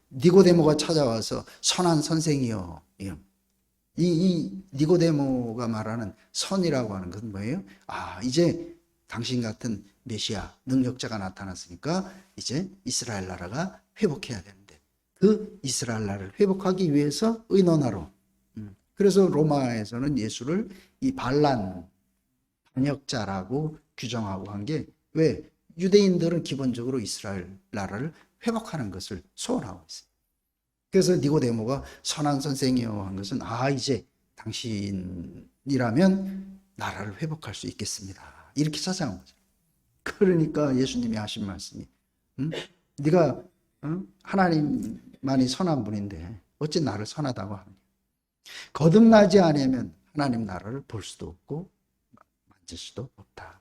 니고데모가 찾아와서 선한 선생이여, 이 니고데모가 말하는 선이라고 하는 것은 뭐예요? 이제 당신 같은 메시아 능력자가 나타났으니까 이제 이스라엘 나라가 회복해야 되는데, 그 이스라엘 나라를 회복하기 위해서 의논하러, 그래서 로마에서는 예수를 이 반란 반역자라고 규정하고 한 게, 왜? 유대인들은 기본적으로 이스라엘 나라를 회복하는 것을 소원하고 있어요. 그래서 니고데모가 선한 선생이요 한 것은 이제 당신이라면 나라를 회복할 수 있겠습니다, 이렇게 찾아온 거죠. 그러니까 예수님이 하신 말씀이 네가 하나님만이 선한 분인데 어찌 나를 선하다고 하느냐. 거듭나지 않으면 하나님 나라를 볼 수도 없고 만질 수도 없다.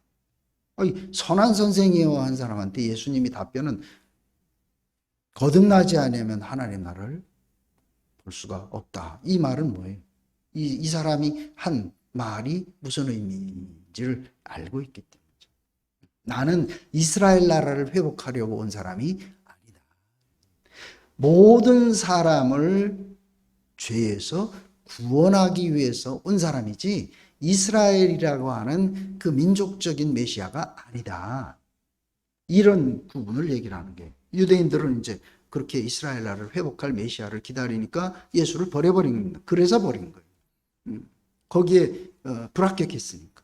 선한 선생이요 한 사람한테 예수님이 답변은 거듭나지 않으면 하나님 나라를 볼 수가 없다. 이 말은 뭐예요? 이 사람이 한 말이 무슨 의미인지를 알고 있기 때문이죠. 나는 이스라엘 나라를 회복하려고 온 사람이 아니다. 모든 사람을 죄에서 구원하기 위해서 온 사람이지 이스라엘이라고 하는 그 민족적인 메시아가 아니다. 이런 부분을 얘기를 하는 게, 유대인들은 이제 그렇게 이스라엘 나라를 회복할 메시아를 기다리니까 예수를 버려버린 겁니다. 그래서 버린 거예요. 거기에 불합격했으니까.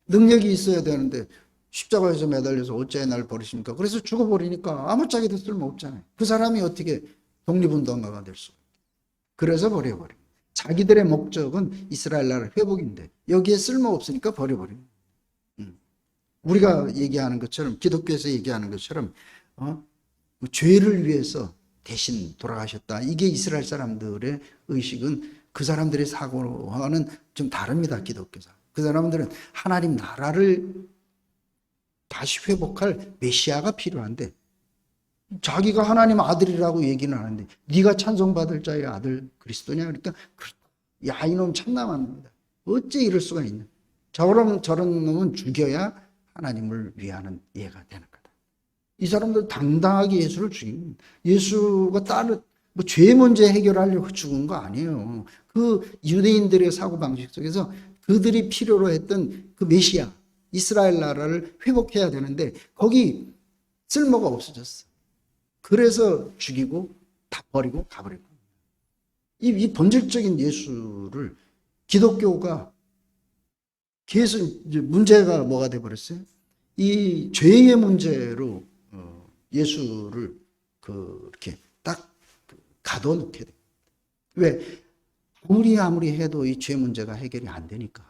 능력이 있어야 되는데 십자가에서 매달려서 어째 날 버리십니까? 그래서 죽어버리니까 아무짝에도 쓸모없잖아요. 그 사람이 어떻게 독립운동가가 될 수가. 그래서 버려버린. 자기들의 목적은 이스라엘 나라 회복인데 여기에 쓸모없으니까 버려버린. 우리가 얘기하는 것처럼, 기독교에서 얘기하는 것처럼 죄를 위해서 대신 돌아가셨다, 이게 이스라엘 사람들의 의식은 그 사람들의 사고와는 좀 다릅니다. 기독교사. 그 사람들은 하나님 나라를 다시 회복할 메시아가 필요한데, 자기가 하나님 아들이라고 얘기는 하는데 네가 찬송받을 자의 아들 그리스도냐 그러니까, 야 이놈 참나만입니다. 어째 이럴 수가 있냐. 저런 놈은 죽여야 하나님을 위하는 예가 되는 거다. 이 사람들 당당하게 예수를 죽인, 예수가 다른 죄 문제 해결하려고 죽은 거 아니에요. 그 유대인들의 사고방식 속에서 그들이 필요로 했던 그 메시아, 이스라엘 나라를 회복해야 되는데 거기 쓸모가 없어졌어. 그래서 죽이고 다 버리고 가버리고. 이 본질적인 예수를 기독교가 계속, 이제 문제가 뭐가 돼버렸어요? 이 죄의 문제로 예수를 이렇게 딱 가둬놓게 돼. 왜? 아무리 해도 이 죄 문제가 해결이 안 되니까.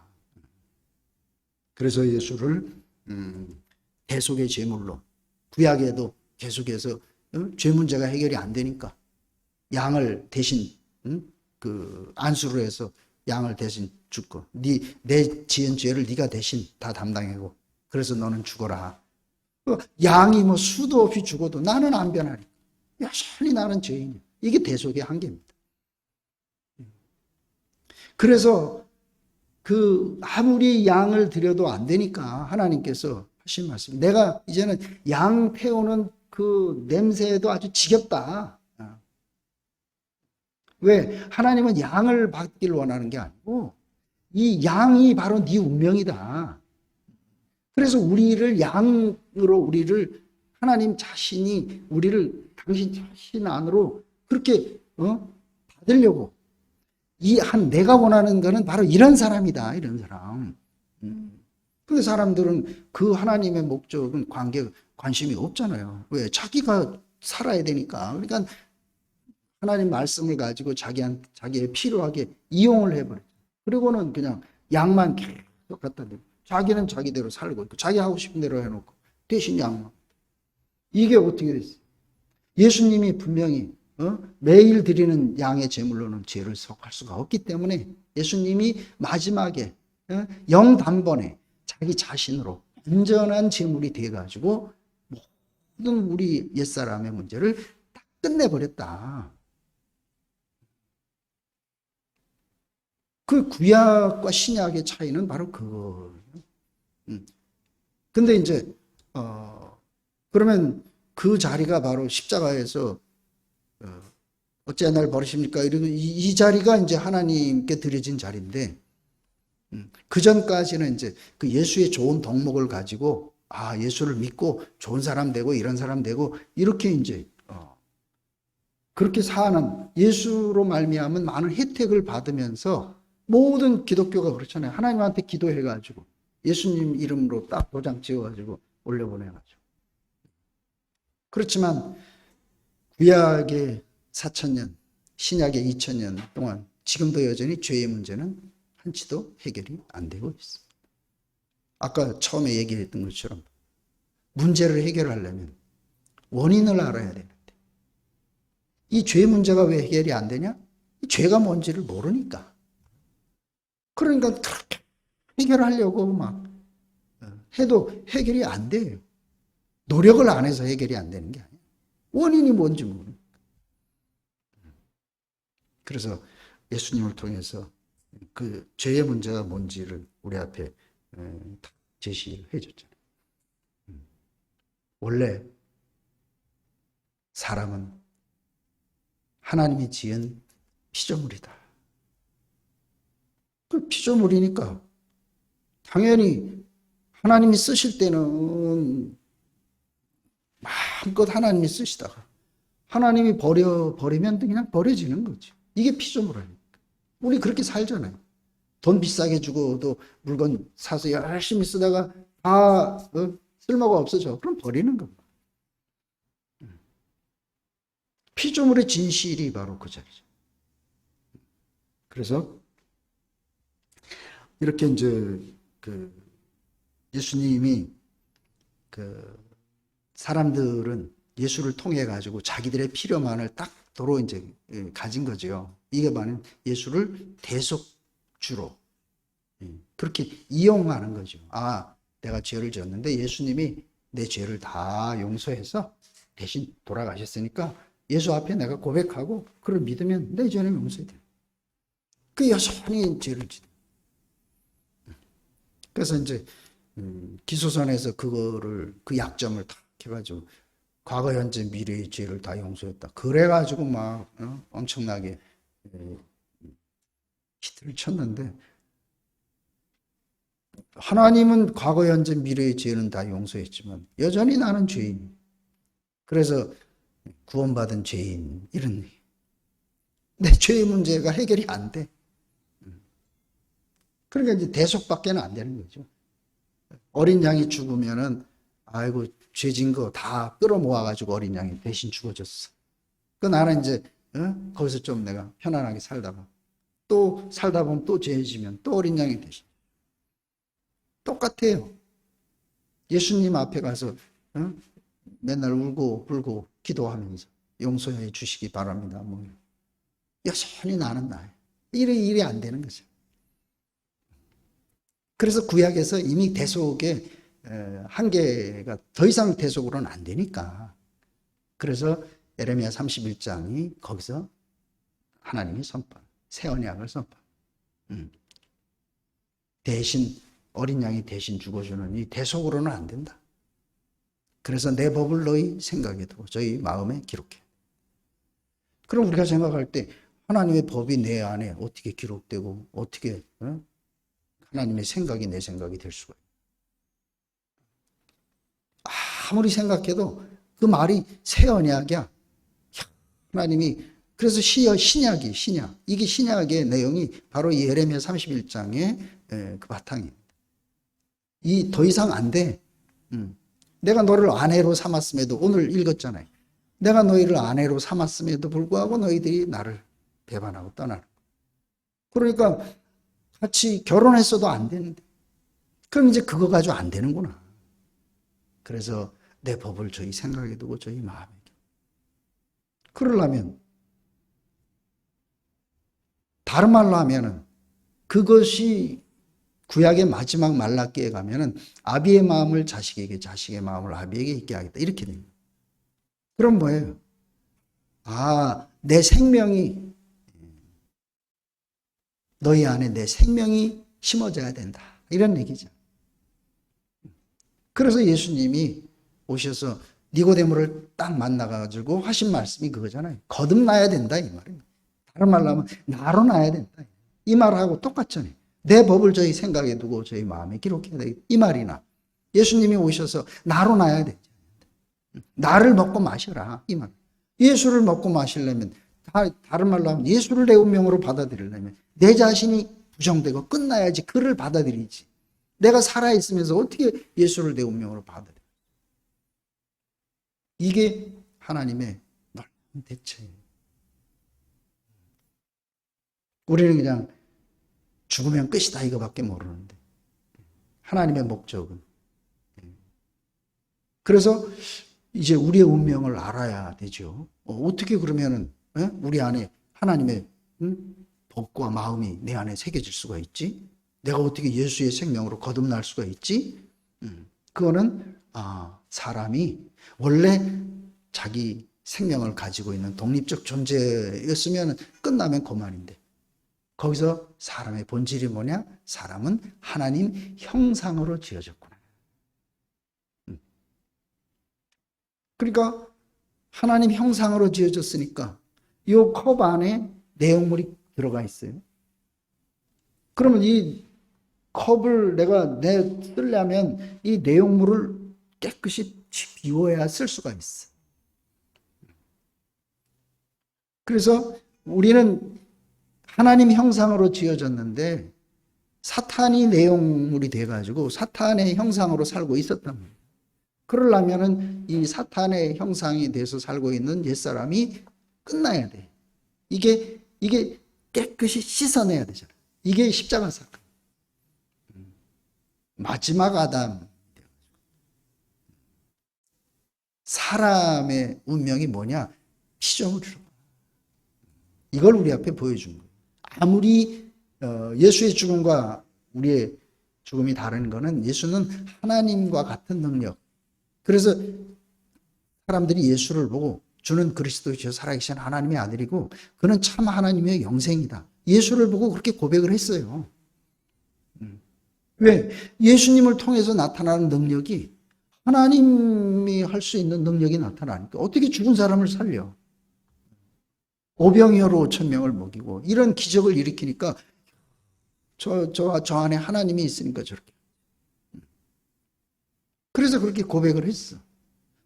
그래서 예수를 대속의 제물로, 구약에도 계속해서 죄 문제가 해결이 안 되니까 양을 대신 그 안수를 해서 양을 대신 죽고, 내 지은 죄를 네가 대신 다 담당하고, 그래서 너는 죽어라. 양이 뭐 수도 없이 죽어도 나는 안 변하니 여전히 나는 죄인이야. 이게 대속의 한계입니다. 그래서 아무리 양을 드려도 안 되니까 하나님께서 하신 말씀, 내가 이제는 양 태우는 그 냄새도 아주 지겹다. 왜? 하나님은 양을 받기를 원하는 게 아니고 이 양이 바로 네 운명이다. 그래서 우리를 양으로, 하나님 자신이 우리를 당신 자신 안으로 그렇게 받으려고, 내가 원하는 거는 바로 이런 사람이다, 이런 사람. 근데 사람들은 그 하나님의 목적은 관심이 없잖아요. 왜? 자기가 살아야 되니까. 그러니까 하나님 말씀을 가지고 자기의 필요하게 이용을 해버려요. 그리고는 그냥 양만 계속 갖다 대고, 자기는 자기대로 살고 있고, 자기 하고 싶은 대로 해놓고, 대신 양만. 이게 어떻게 됐어요? 예수님이 분명히 매일 드리는 양의 제물로는 죄를 속할 수가 없기 때문에 예수님이 마지막에 영단번에 자기 자신으로 온전한 제물이 돼가지고 모든 우리 옛사람의 문제를 딱 끝내버렸다. 그 구약과 신약의 차이는 바로 그거예요. 근데 이제 그러면 그 자리가 바로 십자가에서 어찌 날 버리십니까? 이러고 이 자리가 이제 하나님께 드려진 자리인데, 그 전까지는 이제 그 예수의 좋은 덕목을 가지고 예수를 믿고 좋은 사람 되고 이런 사람 되고 이렇게 이제 그렇게 사는, 예수로 말미암은 많은 혜택을 받으면서, 모든 기독교가 그렇잖아요. 하나님한테 기도해가지고 예수님 이름으로 딱 도장 찍어가지고 올려보내가지고. 그렇지만 구약의 4,000년, 신약의 2,000년 동안 지금도 여전히 죄의 문제는 한치도 해결이 안 되고 있습니다. 아까 처음에 얘기했던 것처럼 문제를 해결하려면 원인을 알아야 되는데, 이 죄 문제가 왜 해결이 안 되냐? 이 죄가 뭔지를 모르니까. 그러니까 그렇게 해결하려고 막 해도 해결이 안 돼요. 노력을 안 해서 해결이 안 되는 게 아니에요. 원인이 뭔지 모르니까. 그래서 예수님을 통해서 그 죄의 문제가 뭔지를 우리 앞에 제시해 줬잖아요. 원래 사람은 하나님이 지은 피조물이다. 그 피조물이니까 당연히 하나님이 쓰실 때는 마음껏 하나님이 쓰시다가 하나님이 버리면 그냥 버려지는 거죠. 이게 피조물 아닙니까? 우리 그렇게 살잖아요. 돈 비싸게 주고도 물건 사서 열심히 쓰다가 다 쓸모가 없어져. 그럼 버리는 겁니다. 피조물의 진실이 바로 그 자리죠. 그래서 이렇게 이제 예수님이 사람들은 예수를 통해 가지고 자기들의 필요만을 딱 도로 이제 가진 거죠. 이게 바로 예수를 대속주로 그렇게 이용하는 거죠. 내가 죄를 지었는데 예수님이 내 죄를 다 용서해서 대신 돌아가셨으니까 예수 앞에 내가 고백하고 그걸 믿으면 내 죄는 용서돼. 그 여전히 죄를 짓. 그래서 이제 기소선에서 그 약점을 다 해가지고 과거, 현재, 미래의 죄를 다 용서했다. 그래가지고 막 엄청나게 히트를 쳤는데, 하나님은 과거, 현재, 미래의 죄는 다 용서했지만 여전히 나는 죄인. 그래서 구원받은 죄인, 이런 내 죄의 문제가 해결이 안 돼. 그러니까 이제 대속밖에는 안 되는 거죠. 어린 양이 죽으면은 아이고 죄진 거 다 끌어모아가지고 어린 양이 대신 죽어졌어. 그 나는 이제 거기서 좀 내가 편안하게 살다가 또 살다 보면 또 죄지면 또 어린 양이 대신. 똑같아요. 예수님 앞에 가서 맨날 울고 불고 기도하면서 용서해 주시기 바랍니다. 뭐 여전히 나는 나예요. 일이 안 되는 거죠. 그래서 구약에서 이미 대속의 한계가 더 이상 대속으로는 안 되니까. 그래서 예레미야 31장이 거기서 하나님이 선포, 새 언약을 선포. 대신 어린 양이 대신 죽어주는 이 대속으로는 안 된다. 그래서 내 법을 너희 생각에 두고 저희 마음에 기록해. 그럼 우리가 생각할 때 하나님의 법이 내 안에 어떻게 기록되고 어떻게 하나님의 생각이 내 생각이 될 수가 있어요. 아무리 생각해도 그 말이 새 언약이야. 하나님이 그래서 신약 이게 신약의 내용이 바로 이 예레미야 31장의 그 바탕입니다. 이 더 이상 안 돼. 내가 너를 아내로 삼았음에도 오늘 읽었잖아요. 내가 너희를 아내로 삼았음에도 불구하고 너희들이 나를 배반하고 떠나는 거야. 그러니까 같이 결혼했어도 안 되는데 그럼 이제 그거 가지고 안 되는구나. 그래서 내 법을 저희 생각에 두고 저희 마음에 두고. 그러려면 다른 말로 하면은 그것이 구약의 마지막 말라기에 가면은 아비의 마음을 자식에게 자식의 마음을 아비에게 있게 하겠다 이렇게 됩니다. 그럼 뭐예요? 내 생명이 너희 안에 내 생명이 심어져야 된다 이런 얘기죠. 그래서 예수님이 오셔서 니고데모를 딱 만나가지고 하신 말씀이 그거잖아요. 거듭나야 된다 이 말이에요. 다른 말로 하면 나로 나야 된다. 이 말하고 똑같잖아요. 내 법을 저희 생각에 두고 저희 마음에 기록해야 되겠다. 이 말이나 예수님이 오셔서 나로 나야 돼. 나를 먹고 마셔라. 이 말. 예수를 먹고 마시려면 다른 말로 하면 예수를 내 운명으로 받아들이려면 내 자신이 부정되고 끝나야지 그를 받아들이지. 내가 살아있으면서 어떻게 예수를 내 운명으로 받아들여. 이게 하나님의 넓은 대체예요. 우리는 그냥 죽으면 끝이다 이거밖에 모르는데 하나님의 목적은 그래서 이제 우리의 운명을 알아야 되죠. 어떻게 그러면은 우리 안에 하나님의 법과 마음이 내 안에 새겨질 수가 있지? 내가 어떻게 예수의 생명으로 거듭날 수가 있지? 그거는 사람이 원래 자기 생명을 가지고 있는 독립적 존재였으면 끝나면 그만인데 거기서 사람의 본질이 뭐냐? 사람은 하나님 형상으로 지어졌구나. 그러니까 하나님 형상으로 지어졌으니까 이 컵 안에 내용물이 들어가 있어요. 그러면 이 컵을 내가 쓰려면 이 내용물을 깨끗이 비워야 쓸 수가 있어. 그래서 우리는 하나님 형상으로 지어졌는데 사탄이 내용물이 돼가지고 사탄의 형상으로 살고 있었단 말이에요. 그러려면은 이 사탄의 형상이 돼서 살고 있는 옛사람이 끝나야 돼. 이게 깨끗이 씻어내야 되잖아. 이게 십자가 사건. 마지막 아담. 사람의 운명이 뭐냐? 피조물이라고. 이걸 우리 앞에 보여준 거예요. 아무리 예수의 죽음과 우리의 죽음이 다른 거는 예수는 하나님과 같은 능력. 그래서 사람들이 예수를 보고 주는 그리스도이시여 살아계신 하나님의 아들이고 그는 참 하나님의 영생이다. 예수를 보고 그렇게 고백을 했어요. 왜? 예수님을 통해서 나타나는 능력이 하나님이 할 수 있는 능력이 나타나니까 어떻게 죽은 사람을 살려? 오병이어로 5,000명을 먹이고 이런 기적을 일으키니까 저 안에 하나님이 있으니까 저렇게. 그래서 그렇게 고백을 했어.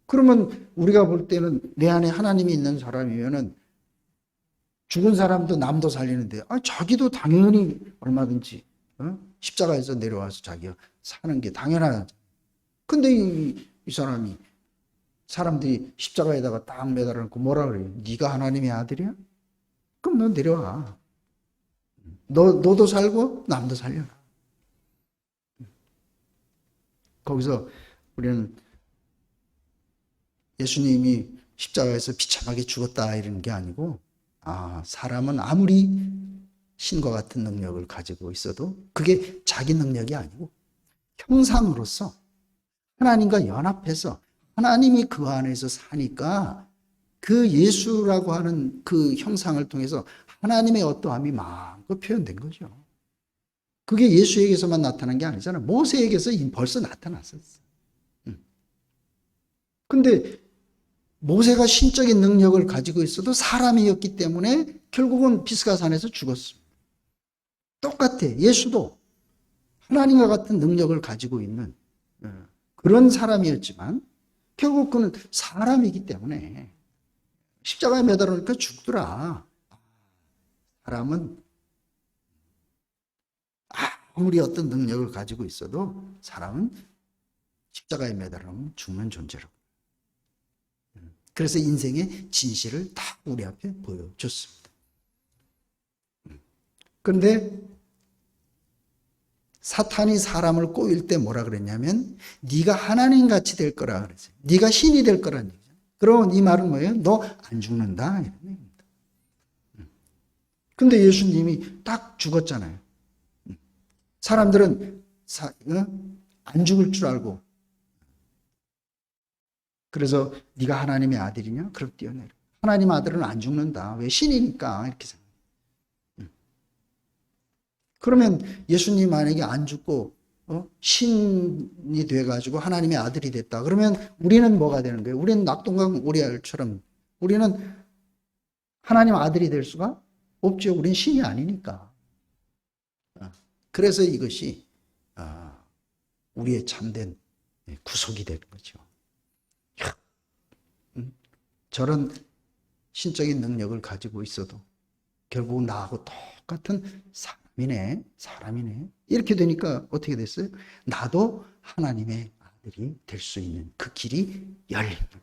그러면 우리가 볼 때는 내 안에 하나님이 있는 사람이면은 죽은 사람도 남도 살리는데 자기도 당연히 얼마든지 십자가에서 내려와서 자기가 사는 게 당연하죠. 근데 이 사람들이 십자가에다가 딱 매달아놓고 뭐라 그래요? 네가 하나님의 아들이야? 그럼 너 내려와. 너도 살고 남도 살려라. 거기서 우리는 예수님이 십자가에서 비참하게 죽었다 이런 게 아니고, 사람은 아무리 신과 같은 능력을 가지고 있어도 그게 자기 능력이 아니고 형상으로서 하나님과 연합해서 하나님이 그 안에서 사니까 그 예수라고 하는 그 형상을 통해서 하나님의 어떠함이 마음껏 표현된 거죠. 그게 예수에게서만 나타난 게 아니잖아요. 모세에게서 벌써 나타났었어요. 근데 모세가 신적인 능력을 가지고 있어도 사람이었기 때문에 결국은 비스가산에서 죽었습니다. 똑같아. 예수도 하나님과 같은 능력을 가지고 있는 그런 사람이었지만 결국 그는 사람이기 때문에 십자가에 매달으니까 죽더라. 사람은 아무리 어떤 능력을 가지고 있어도 사람은 십자가에 매달으면 죽는 존재라고. 그래서 인생의 진실을 다 우리 앞에 보여줬습니다. 그런데 사탄이 사람을 꼬일 때 뭐라 그랬냐면 네가 하나님같이 될 거라 그랬어요. 네가 신이 될 거라는 얘기죠. 그럼 이 말은 뭐예요? 너 안 죽는다 이런 얘기입니다. 근데 예수님이 딱 죽었잖아요. 사람들은 안 죽을 줄 알고 그래서 네가 하나님의 아들이냐? 그럼 뛰어내려. 하나님 아들은 안 죽는다. 왜? 신이니까 이렇게 생각해요. 그러면 예수님 만약에 안 죽고 신이 돼가지고 하나님의 아들이 됐다. 그러면 우리는 뭐가 되는 거예요? 우리는 낙동강 오리알처럼 우리는 하나님 아들이 될 수가 없죠. 우리는 신이 아니니까. 그래서 이것이 우리의 참된 구속이 되는 거죠. 저런 신적인 능력을 가지고 있어도 결국 나하고 똑같은 사람이네. 이렇게 되니까 어떻게 됐어요? 나도 하나님의 아들이 될 수 있는 그 길이 열린 겁니다.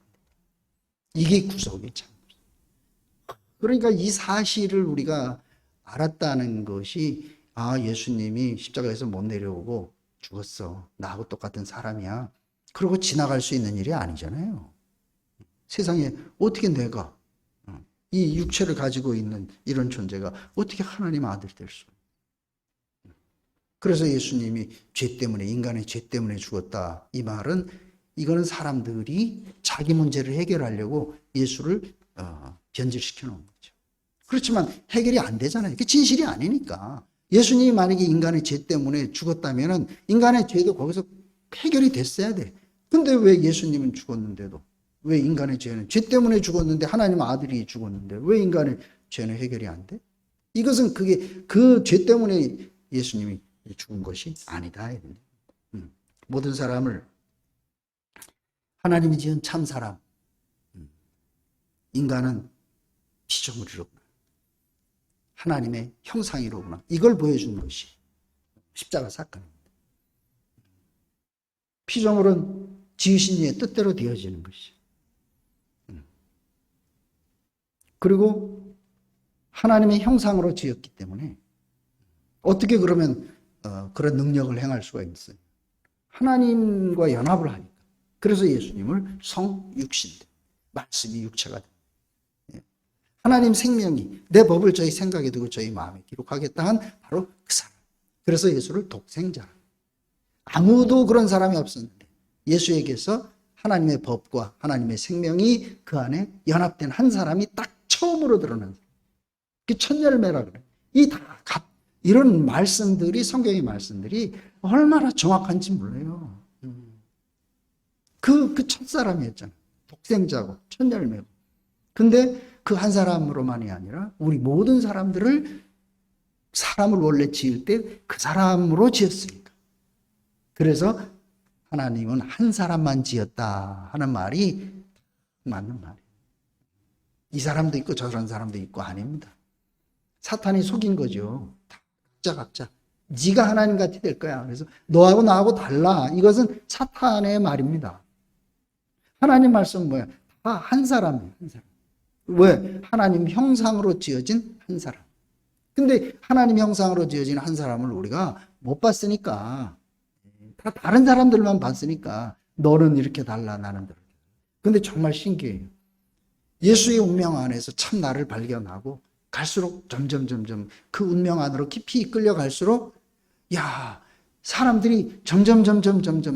이게 구속의 참. 그러니까 이 사실을 우리가 알았다는 것이 예수님이 십자가에서 못 내려오고 죽었어. 나하고 똑같은 사람이야. 그러고 지나갈 수 있는 일이 아니잖아요. 세상에 어떻게 내가 이 육체를 가지고 있는 이런 존재가 어떻게 하나님 아들이 될 수? 그래서 예수님이 죄 때문에 인간의 죄 때문에 죽었다. 이 말은 이거는 사람들이 자기 문제를 해결하려고 예수를 변질시켜 놓은 거죠. 그렇지만 해결이 안 되잖아요. 그게 진실이 아니니까. 예수님이 만약에 인간의 죄 때문에 죽었다면 인간의 죄도 거기서 해결이 됐어야 돼. 근데 왜 예수님은 죽었는데도 왜 인간의 죄는 죄 때문에 죽었는데 하나님 아들이 죽었는데 왜 인간의 죄는 해결이 안 돼? 이것은 그게 그 죄 때문에 예수님이 죽은 것이 아니다. 모든 사람을 하나님이 지은 참 사람, 인간은 피조물이로구나. 하나님의 형상이로구나. 이걸 보여주는 것이 십자가 사건입니다. 피조물은 지으신 이의 뜻대로 되어지는 것이죠. 그리고 하나님의 형상으로 지었기 때문에 어떻게 그러면 그런 능력을 행할 수가 있어요? 하나님과 연합을 하니까. 그래서 예수님을 성육신, 말씀이 육체가 됩니다. 하나님 생명이 내 법을 저희 생각에 두고 저희 마음에 기록하겠다 한 바로 그 사람. 그래서 예수를 독생자. 아무도 그런 사람이 없었는데 예수에게서 하나님의 법과 하나님의 생명이 그 안에 연합된 한 사람이 딱 처음으로 드러난 사람. 그게 첫열매라 그래요. 이런 말씀들이 성경의 말씀들이 얼마나 정확한지 몰라요. 그 첫사람이었잖아요. 독생자고 첫열매고. 근데 그 한 사람으로만이 아니라 우리 모든 사람들을 사람을 원래 지을 때 그 사람으로 지었으니까. 그래서 하나님은 한 사람만 지었다 하는 말이 맞는 말이에요. 이 사람도 있고 저런 사람도 있고 아닙니다. 사탄이 속인 거죠. 각자. 네가 하나님 같이 될 거야. 그래서 너하고 나하고 달라. 이것은 사탄의 말입니다. 하나님 말씀은 뭐야? 다 한 사람이에요. 한 사람. 왜? 하나님 형상으로 지어진 한 사람. 근데 하나님 형상으로 지어진 한 사람을 우리가 못 봤으니까, 다 다른 사람들만 봤으니까 너는 이렇게 달라 나는 저렇게. 근데 정말 신기해요. 예수의 운명 안에서 참 나를 발견하고 갈수록 점점 그 운명 안으로 깊이 이끌려 갈수록 야, 사람들이 점점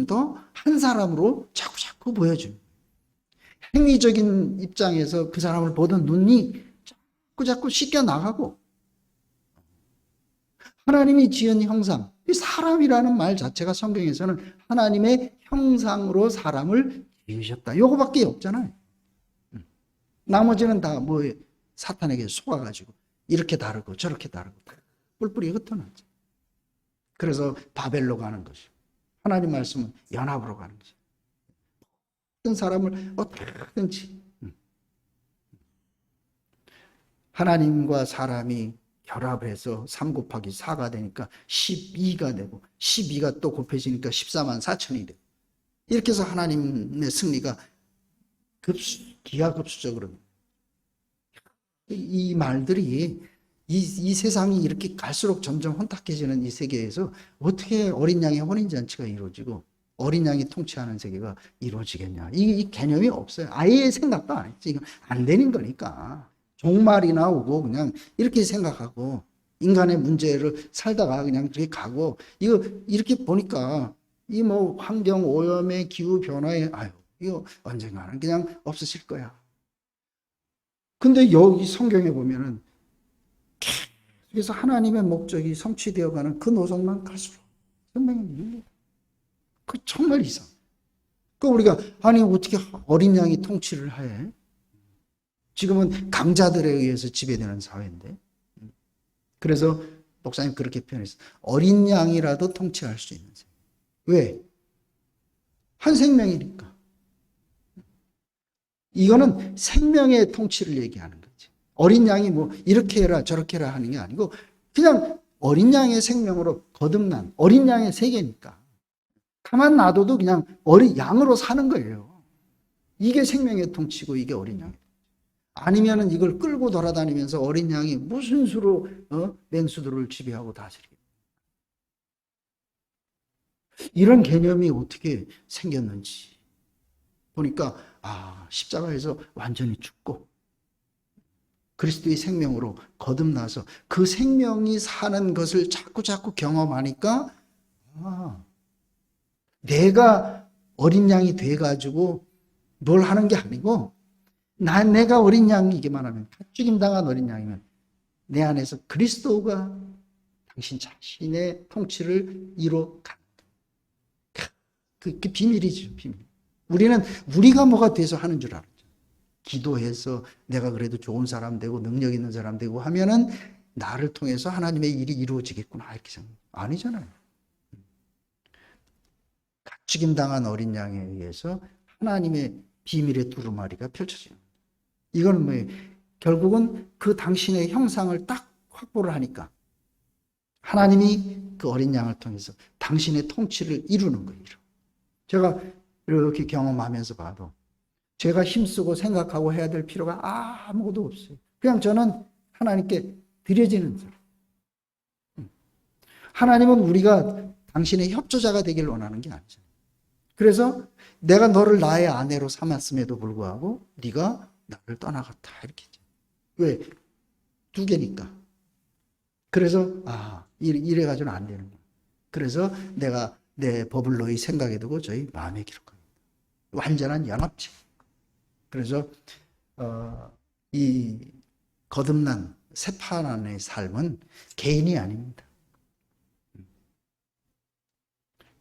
더 한 사람으로 자꾸 보여주는, 행위적인 입장에서 그 사람을 보던 눈이 자꾸 씻겨 나가고, 하나님이 지은 형상, 이 사람이라는 말 자체가 성경에서는 하나님의 형상으로 사람을 지으셨다, 요거밖에 없잖아요. 나머지는 다 뭐 사탄에게 속아가지고 이렇게 다르고 저렇게 다르고 뿔뿔이 흩어놨죠. 그래서 바벨로 가는 것이고, 하나님 말씀은 연합으로 가는 것이고, 어떤 사람을 어떻게든지 하나님과 사람이 결합을 해서 3 곱하기 4가 되니까 12가 되고, 12가 또 곱해지니까 14만 4천이 되고, 이렇게 해서 하나님의 승리가 기하급수적으로, 이 말들이 이 세상이 이렇게 갈수록 점점 혼탁해지는 이 세계에서 어떻게 어린 양의 혼인잔치가 이루어지고 어린 양이 통치하는 세계가 이루어지겠냐. 이 개념이 없어요. 아예 생각도 안 했지. 이건 안 되는 거니까. 종말이 나오고 그냥 이렇게 생각하고 인간의 문제를 살다가 그냥 그렇게 가고, 이거 이렇게 보니까 이 뭐 환경 오염에 기후 변화에 아유 이거 언젠가는 그냥 없어질 거야. 근데 여기 성경에 보면은 그래서 하나님의 목적이 성취되어가는 그 노선만 갈수록 선명히 있는 거예요. 그 정말 이상. 그 우리가 아니 어떻게 어린 양이 통치를 해? 지금은 강자들에 의해서 지배되는 사회인데. 그래서 목사님 그렇게 표현했어요. 어린 양이라도 통치할 수 있는 세계. 왜? 한 생명이니까. 이거는 생명의 통치를 얘기하는 거지. 어린 양이 뭐 이렇게 해라 저렇게 해라 하는 게 아니고 그냥 어린 양의 생명으로 거듭난 어린 양의 세계니까 가만 놔둬도 그냥 어린 양으로 사는 거예요. 이게 생명의 통치고 이게 어린 양이에요. 아니면은 이걸 끌고 돌아다니면서 어린 양이 무슨 수로 맹수들을 지배하고 다스리고, 이런 개념이 어떻게 생겼는지 보니까 십자가에서 완전히 죽고 그리스도의 생명으로 거듭나서 그 생명이 사는 것을 자꾸 경험하니까 내가 어린 양이 돼가지고 뭘 하는 게 아니고 내가 어린 양이기만 하면, 죽임당한 어린 양이면 내 안에서 그리스도가 당신 자신의 통치를 이뤄가는 그 비밀이죠. 비밀. 우리는 우리가 뭐가 돼서 하는 줄 알았죠. 기도해서 내가 그래도 좋은 사람 되고 능력 있는 사람 되고 하면은 나를 통해서 하나님의 일이 이루어지겠구나 이렇게 생각. 아니잖아요. 죽임당한 어린 양에 의해서 하나님의 비밀의 두루마리가 펼쳐지는 거예요. 이건 뭐예요? 결국은 그 당신의 형상을 딱 확보를 하니까 하나님이 그 어린 양을 통해서 당신의 통치를 이루는 거예요. 제가 이렇게 경험하면서 봐도 제가 힘쓰고 생각하고 해야 될 필요가 아무것도 없어요. 그냥 저는 하나님께 드려지는 사람. 하나님은 우리가 당신의 협조자가 되길 원하는 게 아니잖아요. 그래서 내가 너를 나의 아내로 삼았음에도 불구하고 네가 나를 떠나갔다 이렇게. 왜? 2개니까. 그래서 이래가지고는 안 되는 거야. 그래서 내가 내 법을 너희 생각에 두고 저희 마음에 기록합니다. 완전한 연합체. 그래서 이 거듭난 새파란의 삶은 개인이 아닙니다.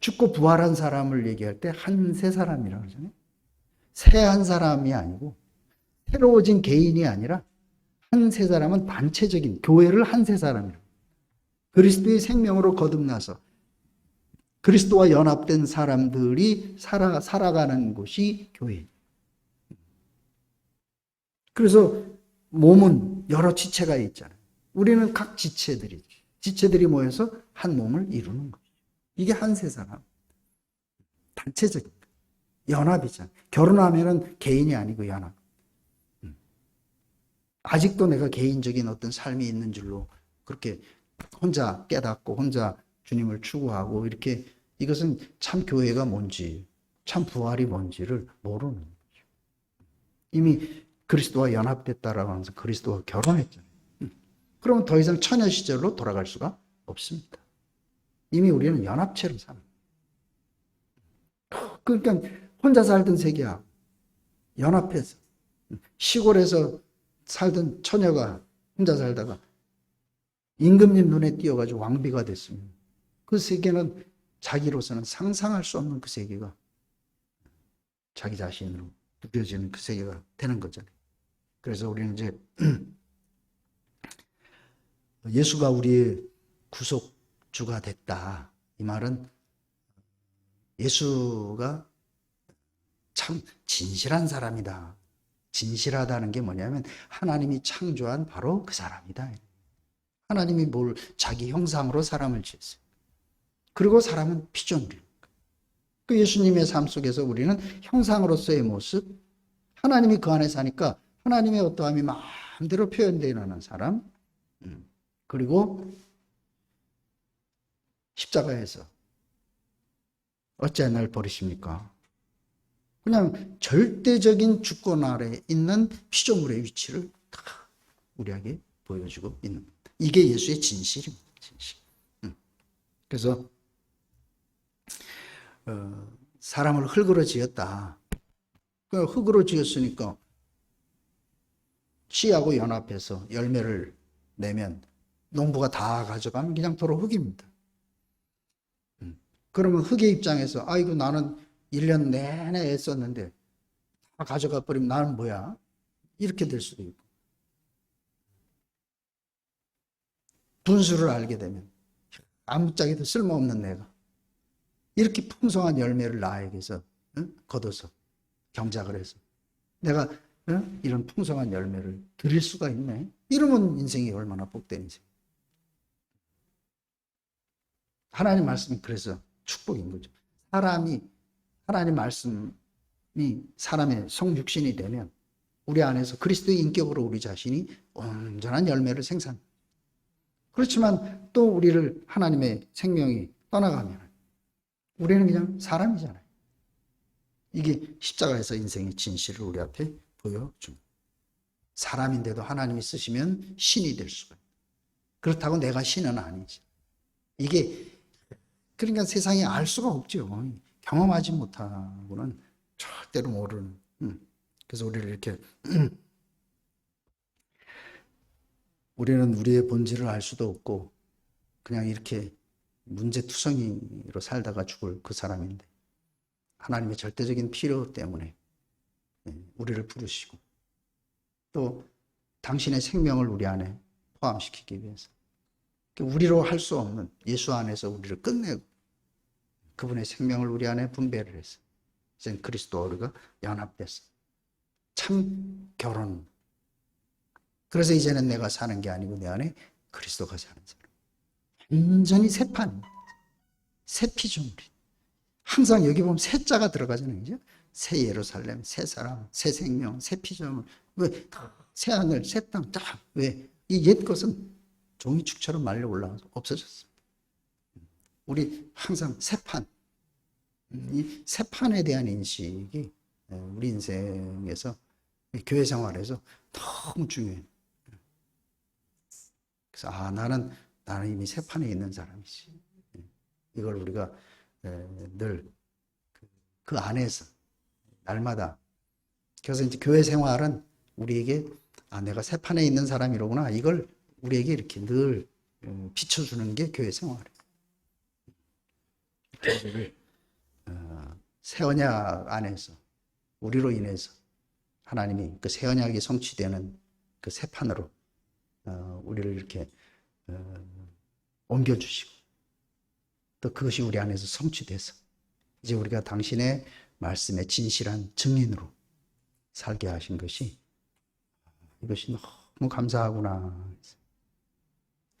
죽고 부활한 사람을 얘기할 때 한 새 사람이라고 하잖아요. 새 한 사람이 아니고 새로워진 개인이 아니라 한 새 사람은 단체적인 교회를 한 새 사람이라고. 그리스도의 생명으로 거듭나서 그리스도와 연합된 사람들이 살아가는 곳이 교회. 그래서 몸은 여러 지체가 있잖아요. 우리는 각 지체들이 모여서 한 몸을 이루는 거죠. 이게 한 새 사람. 단체적인 거. 연합이잖아요. 결혼하면은 개인이 아니고 연합. 아직도 내가 개인적인 어떤 삶이 있는 줄로 그렇게 혼자 깨닫고 혼자 주님을 추구하고 이렇게 이것은 참 교회가 뭔지 참 부활이 뭔지를 모르는 거죠. 이미 그리스도와 연합됐다라고 하면서 그리스도와 결혼했잖아요. 그러면 더 이상 처녀 시절로 돌아갈 수가 없습니다. 이미 우리는 연합체로 삽니다. 그러니까 혼자 살던 세계야 연합해서 시골에서 살던 처녀가 혼자 살다가 임금님 눈에 띄어가지고 왕비가 됐으면 그 세계는 자기로서는 상상할 수 없는 그 세계가 자기 자신으로 누려지는 그 세계가 되는 거잖아요. 그래서 우리는 이제 예수가 우리의 구속주가 됐다. 이 말은 예수가 참 진실한 사람이다. 진실하다는 게 뭐냐면 하나님이 창조한 바로 그 사람이다. 하나님이 자기 형상으로 사람을 지었어요. 그리고 사람은 피조물이에요. 그 예수님의 삶 속에서 우리는 형상으로서의 모습, 하나님이 그 안에 사니까 하나님의 어떠함이 마음대로 표현되는 사람, 그리고 십자가에서 어찌 날 버리십니까? 그냥 절대적인 주권 아래 있는 피조물의 위치를 다 우리에게 보여주고 있는 겁니다. 이게 예수의 진실입니다. 진실. 그래서 사람을 흙으로 지었다. 흙으로 지었으니까 씨하고 연합해서 열매를 내면 농부가 다 가져가면 그냥 도로 흙입니다. 그러면 흙의 입장에서 아이고 나는 1년 내내 애썼는데 다 가져가 버리면 나는 뭐야? 이렇게 될 수도 있고 분수를 알게 되면 아무짝에도 쓸모없는 내가 이렇게 풍성한 열매를 나에게서 거둬서 경작을 해서 내가 이런 풍성한 열매를 드릴 수가 있네. 이러면 인생이 얼마나 복된 인생. 하나님 말씀이 그래서 축복인 거죠. 하나님 말씀이 사람의 성육신이 되면 우리 안에서 그리스도의 인격으로 우리 자신이 온전한 열매를 생산. 그렇지만 또 우리를 하나님의 생명이 떠나가면 우리는 그냥 사람이잖아요. 이게 십자가에서 인생의 진실을 우리 앞에 보여줍니다. 사람인데도 하나님이 쓰시면 신이 될 수가 있다. 그렇다고 내가 신은 아니지. 이게 그러니까 세상에 알 수가 없죠. 경험하지 못하고는 절대로 모르는. 그래서 우리를 이렇게 우리는 우리의 본질을 알 수도 없고 그냥 이렇게 문제투성이로 살다가 죽을 그 사람인데 하나님의 절대적인 필요 때문에 우리를 부르시고 또 당신의 생명을 우리 안에 포함시키기 위해서 우리로 할 수 없는 예수 안에서 우리를 끝내고 그분의 생명을 우리 안에 분배를 해서 이제 그리스도와 우리가 연합됐어. 참 결혼. 그래서 이제는 내가 사는 게 아니고 내 안에 그리스도가 사는 사람. 완전히 새 판, 새 피조물이. 항상 여기 보면 새 자가 들어가잖아요. 그죠? 새 예루살렘, 새 사람, 새 생명, 새 피조물. 왜? 새 하늘, 새 땅, 딱. 왜? 이 옛 것은 종이축처럼 말려 올라가서 없어졌습니다. 우리 항상 새 판. 이 새 판에 대한 인식이 우리 인생에서 교회 생활에서 너무 중요해요. 그래서 나는 이미 새 판에 있는 사람이지. 이걸 우리가 늘 그 안에서 날마다 그래서 이제 교회 생활은 우리에게 내가 새 판에 있는 사람이로구나 이걸 우리에게 이렇게 늘 비춰주는 게 교회 생활이에요. 교회를 새 언약 안에서 우리로 인해서 하나님이 그 새 언약이 성취되는 그 새 판으로 우리를 이렇게 옮겨주시고 또 그것이 우리 안에서 성취돼서 이제 우리가 당신의 말씀의 진실한 증인으로 살게 하신 것이 이것이 너무 감사하구나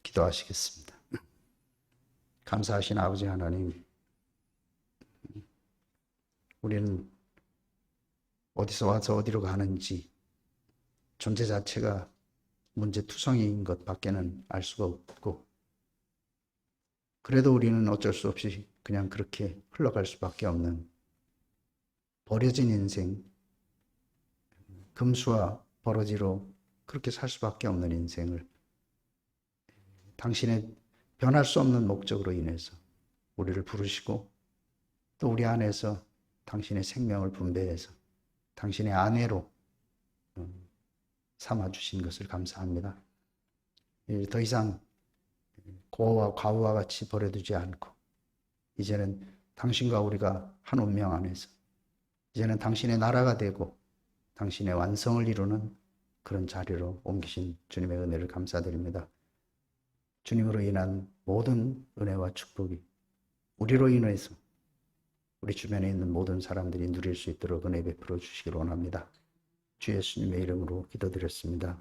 기도하시겠습니다. 감사하신 아버지 하나님, 우리는 어디서 와서 어디로 가는지 존재 자체가 문제투성이인 것밖에는 알 수가 없고, 그래도 우리는 어쩔 수 없이 그냥 그렇게 흘러갈 수밖에 없는 버려진 인생, 금수와 버러지로 그렇게 살 수밖에 없는 인생을 당신의 변할 수 없는 목적으로 인해서 우리를 부르시고, 또 우리 안에서 당신의 생명을 분배해서 당신의 아내로 삼아주신 것을 감사합니다. 더 이상 고아와 과부와 같이 버려두지 않고, 이제는 당신과 우리가 한 운명 안에서 이제는 당신의 나라가 되고 당신의 완성을 이루는 그런 자리로 옮기신 주님의 은혜를 감사드립니다. 주님으로 인한 모든 은혜와 축복이 우리로 인해서 우리 주변에 있는 모든 사람들이 누릴 수 있도록 은혜 베풀어 주시길 원합니다. 주 예수님의 이름으로 기도드렸습니다.